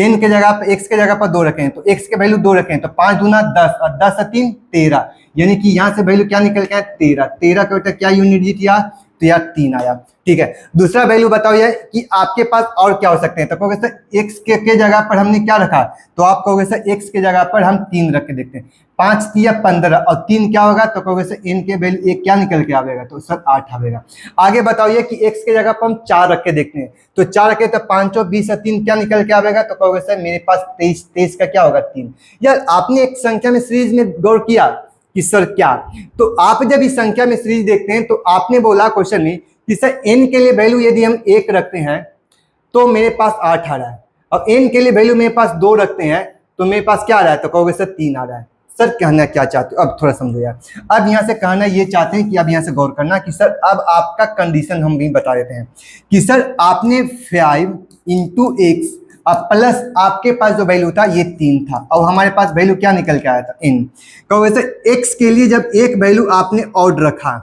n के जगह पर x के जगह पर 2 रखें तो x के वैल्यू 2 रखें तो 5 दूना 10 और 10 और 3 13, यानी कि यहाँ से वैल्यू क्या निकल के आया, 13। 13 का बेटा क्या यूनिट डिजिट या, तो यार 3 आया। ठीक है, दूसरा वैल्यू बताओ यार कि आपके पास और क्या हो सकते हैं, तो कहोगे सर x के जगह पर हमने क्या रखा, तो आप कहोगे सर x के जगह पर हम 3 रख के देखते हैं। 5 3 15 और 3 क्या होगा, तो कहोगे सर n के वैल्यू 1 क्या निकल के आएगा, तो सर 8 आएगा। आगे बताओ ये कि x के जगह पर हम 4 रख के देखते हैं, तो 4 रखे तो 5 और 20 और 3 क्या निकल के आएगा, तो कहोगे सर मेरे पास 23, 23 का क्या होगा 3। यार आपने एक संख्या में सीरीज में गौर किया कि सर क्या, तो आप जब इस संख्या में सीरीज देखते हैं तो आपने बोला क्वेश्चन में कि सर n के लिए वैल्यू यदि हम 1 रखते हैं तो मेरे पास 8 आ रहा है, और n के लिए वैल्यू मेरे पास 2 रखते हैं तो मेरे पास क्या आ रहा है, तो कहोगे सर 3 आ रहा है। सर कहना क्या चाहते हो, अब थोड़ा समझो यार। अब यहाँ से कहना ये चाहते हैं कि अब यहाँ से गौर करना कि सर अब आपका कंडीशन हम भी बता देते हैं कि सर आपने 5 इंटू एक्स अब प्लस आपके पास जो वैल्यू था ये 3 था और हमारे पास वैल्यू क्या निकल के आया था, n। कहोगे सर x के लिए जब एक वैल्यू आपने ऑड रखा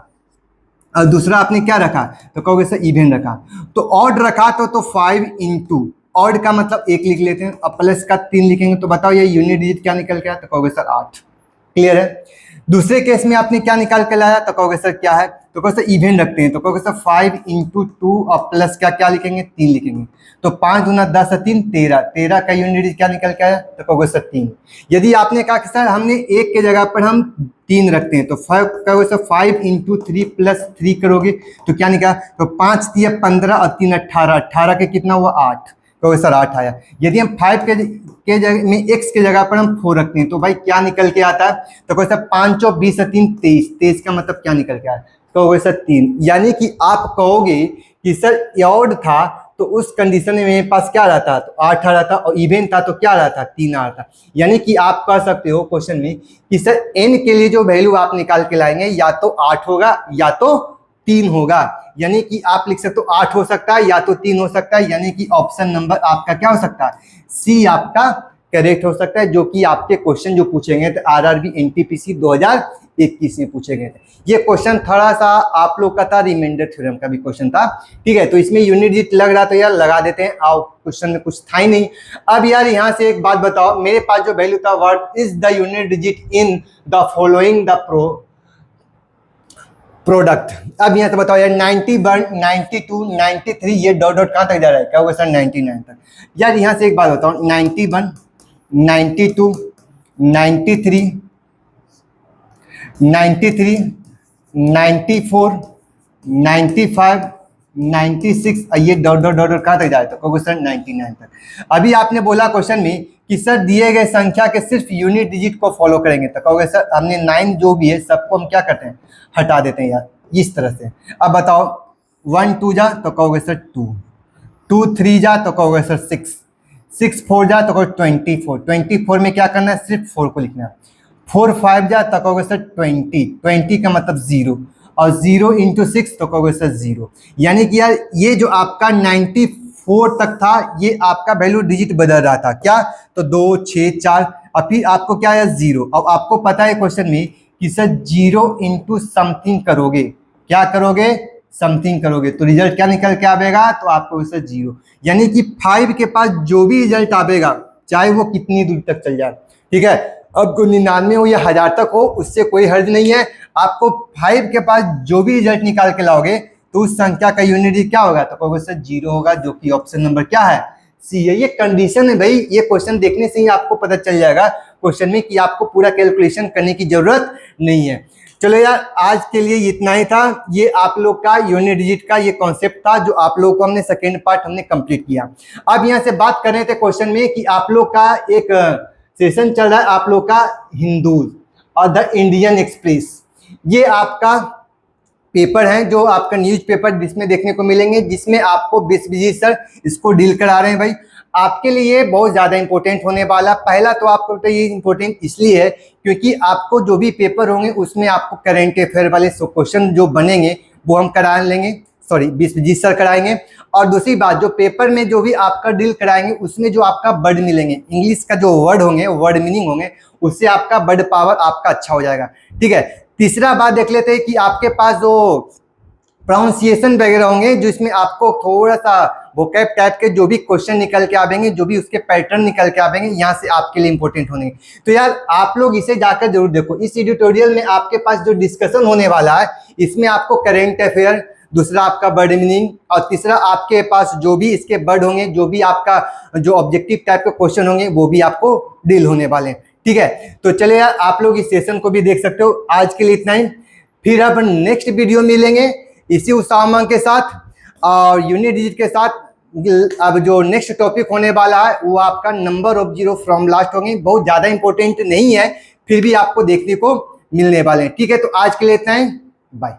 और दूसरा आपने क्या रखा, तो कहोगे सर इवन रखा, तो ऑड रखा तो 5 इंटू ऑड का मतलब 1 लिख लेते हैं और प्लस का 3 लिखेंगे, तो बताओ ये यूनिट डिजिट क्या निकल के आया, तो कहोगे सर 8। क्लियर है। दूसरे केस में आपने क्या निकाल के लाया, तो कहोगे सर क्या है, तो कहोगे सर इवन रखते हैं, तो कहोगे सर 5 इंटू 2 और प्लस क्या लिखेंगे 3 लिखेंगे, तो 5 दूना 10 और 3 13, 13 का यूनिट क्या निकल के आया, तो कहोगे सर 3। यदि आपने कहा कि सर हमने 1 के जगह पर हम 3 रखते हैं तो 5 कहोगे सर 5 इंटू 3 प्लस 3 करोगे तो क्या निकला, तो 5 3 15 और 3 18, 18 के कितना हुआ 8, कहोगे सर 8 आया। यदि हम 5 के जगह में x के जगह पर हम 4 रखते हैं तो भाई क्या निकल के आता है, तो कहोगे सर 5 और 20 और 3 23, 23 का मतलब क्या निकल के आया, कहोगे सर 3। यानी कि आप कहोगे कि सर ऑड था तो उस कंडीशन में मेरे पास क्या रहा था, तो 8 आ रहा था, और इवन था तो क्या रहा था 3 आ रहा था। यानी कि आप कह सकते हो क्वेश्चन में कि सर n के लिए जो वैल्यू आप निकाल के लाएंगे या तो 8 होगा या तो 3 होगा, यानी कि आप लिख सकते हो 8 हो सकता है या तो 3 हो सकता है, यानी कि ऑप्शन नंबर आपका क्या हो सकता है, सी आपका करेक्ट हो सकता है, जो कि आपके क्वेश्चन जो पूछेंगे तो RRB NTPC 21 में पूछे गए थे। ये क्वेश्चन थोड़ा सा आप लोग का था, रिमाइंडर थ्योरम का भी क्वेश्चन था, ठीक है। तो इसमें यूनिट डिजिट लग रहा तो यार लगा देते हैं, आओ क्वेश्चन में कुछ था ही नहीं। अब यार यहाँ से एक बात बताओ, मेरे पास जो वैल्यू था, what is the unit digit in the following the product. अब यहाँ से बताओ यार 91, 92, 93, ये डॉट डॉट कहाँ तक जा रहा है, क्या होगा सर 99 तक। यार यहाँ से एक बात बताओ, 91, 92, 93, 93, 94, 95, 96, ये डॉट डॉट डॉट कहाँ तक जाए तो कहोगे सर 99 तक। अभी आपने बोला क्वेश्चन में कि सर दिए गए संख्या के सिर्फ यूनिट डिजिट को फॉलो करेंगे, तो कहोगे सर हमने 9 जो भी है सबको हम क्या करते हैं, हटा देते हैं यार, इस तरह से। अब बताओ 1 2 जा तो कहोगे सर 2, 2 3 जा तो कहोगे सर 6, 6 4 जा तो कहोगे 24, 24 में क्या करना है, सिर्फ 4 को लिखना है। 4 5 जा तो कहोगे सर 20, 20 का मतलब 0, और 0 इंटू 6 तो कहोगे सर 0। यानी कि यार ये जो आपका 94 तक था, ये आपका वैल्यू डिजिट बदल रहा था, क्या तो 2 6 4, और फिर आपको क्या है 0। अब आपको पता है क्वेश्चन में कि सर 0 इंटू समथिंग करोगे, क्या करोगे, समथिंग करोगे, तो रिजल्ट क्या निकल के आएगा, तो आपको सर 0। यानी कि 5 के पास जो भी रिजल्ट आएगा, चाहे वो कितनी दूर तक चल जाए, ठीक है। अब 99 हो या 1000 तक हो, उससे कोई हर्ज नहीं है। आपको 5 के पास जो भी रिजल्ट निकाल के लाओगे तो उस संख्या का यूनिट क्या होगा, तो कहोगे सर 0 होगा, जो कि ऑप्शन नंबर क्या है, सी है। ये कंडीशन है भाई, ये क्वेश्चन देखने से ही आपको पता चल जाएगा क्वेश्चन में कि आपको पूरा कैलकुलेशन करने की जरूरत नहीं है। चलो यार आज के लिए इतना ही था, ये आप लोग का यूनिट डिजिट का ये कॉन्सेप्ट था जो आप लोगों को हमने सेकेंड पार्ट हमने कंप्लीट किया। अब यहाँ से बात कर रहे थे क्वेश्चन में कि आप लोग का एक सेशन चल रहा है आप लोग का हिंदू और द इंडियन एक्सप्रेस, ये आपका पेपर है जो आपका न्यूज़पेपर जिसमें देखने को मिलेंगे, जिसमें आपको बिस्बिजी सर इसको डील करा रहे हैं। भाई आपके लिए ये बहुत ज़्यादा इंपॉर्टेंट होने वाला। पहला तो आपको तो ये इंपॉर्टेंट इसलिए है क्योंकि आपको जो भी पेपर होंगे उसमें आपको करेंट अफेयर वाले क्वेश्चन जो बनेंगे वो हम करा लेंगे, सॉरी बिस्बिजी सर कराएंगे। और दूसरी बात, जो पेपर में जो भी आपका डील कराएंगे उसमें जो आपका वर्ड मिलेंगे, इंग्लिश का जो वर्ड होंगे, वर्ड मीनिंग होंगे, उससे आपका वर्ड पावर आपका अच्छा हो जाएगा, ठीक है। तीसरा बात देख लेते हैं कि आपके पास जो प्रोनाउंसिएशन वगैरह होंगे, जो इसमें आपको थोड़ा सा वोकैब टाइप के जो भी क्वेश्चन निकल के आवेंगे, जो भी उसके पैटर्न निकल के आवेंगे, यहाँ से आपके लिए इंपॉर्टेंट होंगे। तो यार आप लोग इसे जाकर जरूर देखो। इस एडिटोरियल में आपके पास जो डिस्कशन होने वाला है, इसमें आपको करेंट अफेयर, दूसरा आपका वर्ड मीनिंग, और तीसरा आपके पास जो भी इसके वर्ड होंगे, जो भी आपका जो ऑब्जेक्टिव टाइप के क्वेश्चन होंगे, वो भी आपको डील होने वाले हैं, ठीक है। तो चले यार आप लोग इस सेशन को भी देख सकते हो। आज के लिए इतना ही, फिर अपन नेक्स्ट वीडियो मिलेंगे इसी उसामा के साथ और यूनिट डिजिट के साथ। अब जो नेक्स्ट टॉपिक होने वाला है वो आपका number of zero from last होंगे, बहुत ज़्यादा इंपॉर्टेंट नहीं है, फिर भी आपको देखने को मिलने वाले हैं, ठीक है। तो आज के लिए इतना ही, बाय।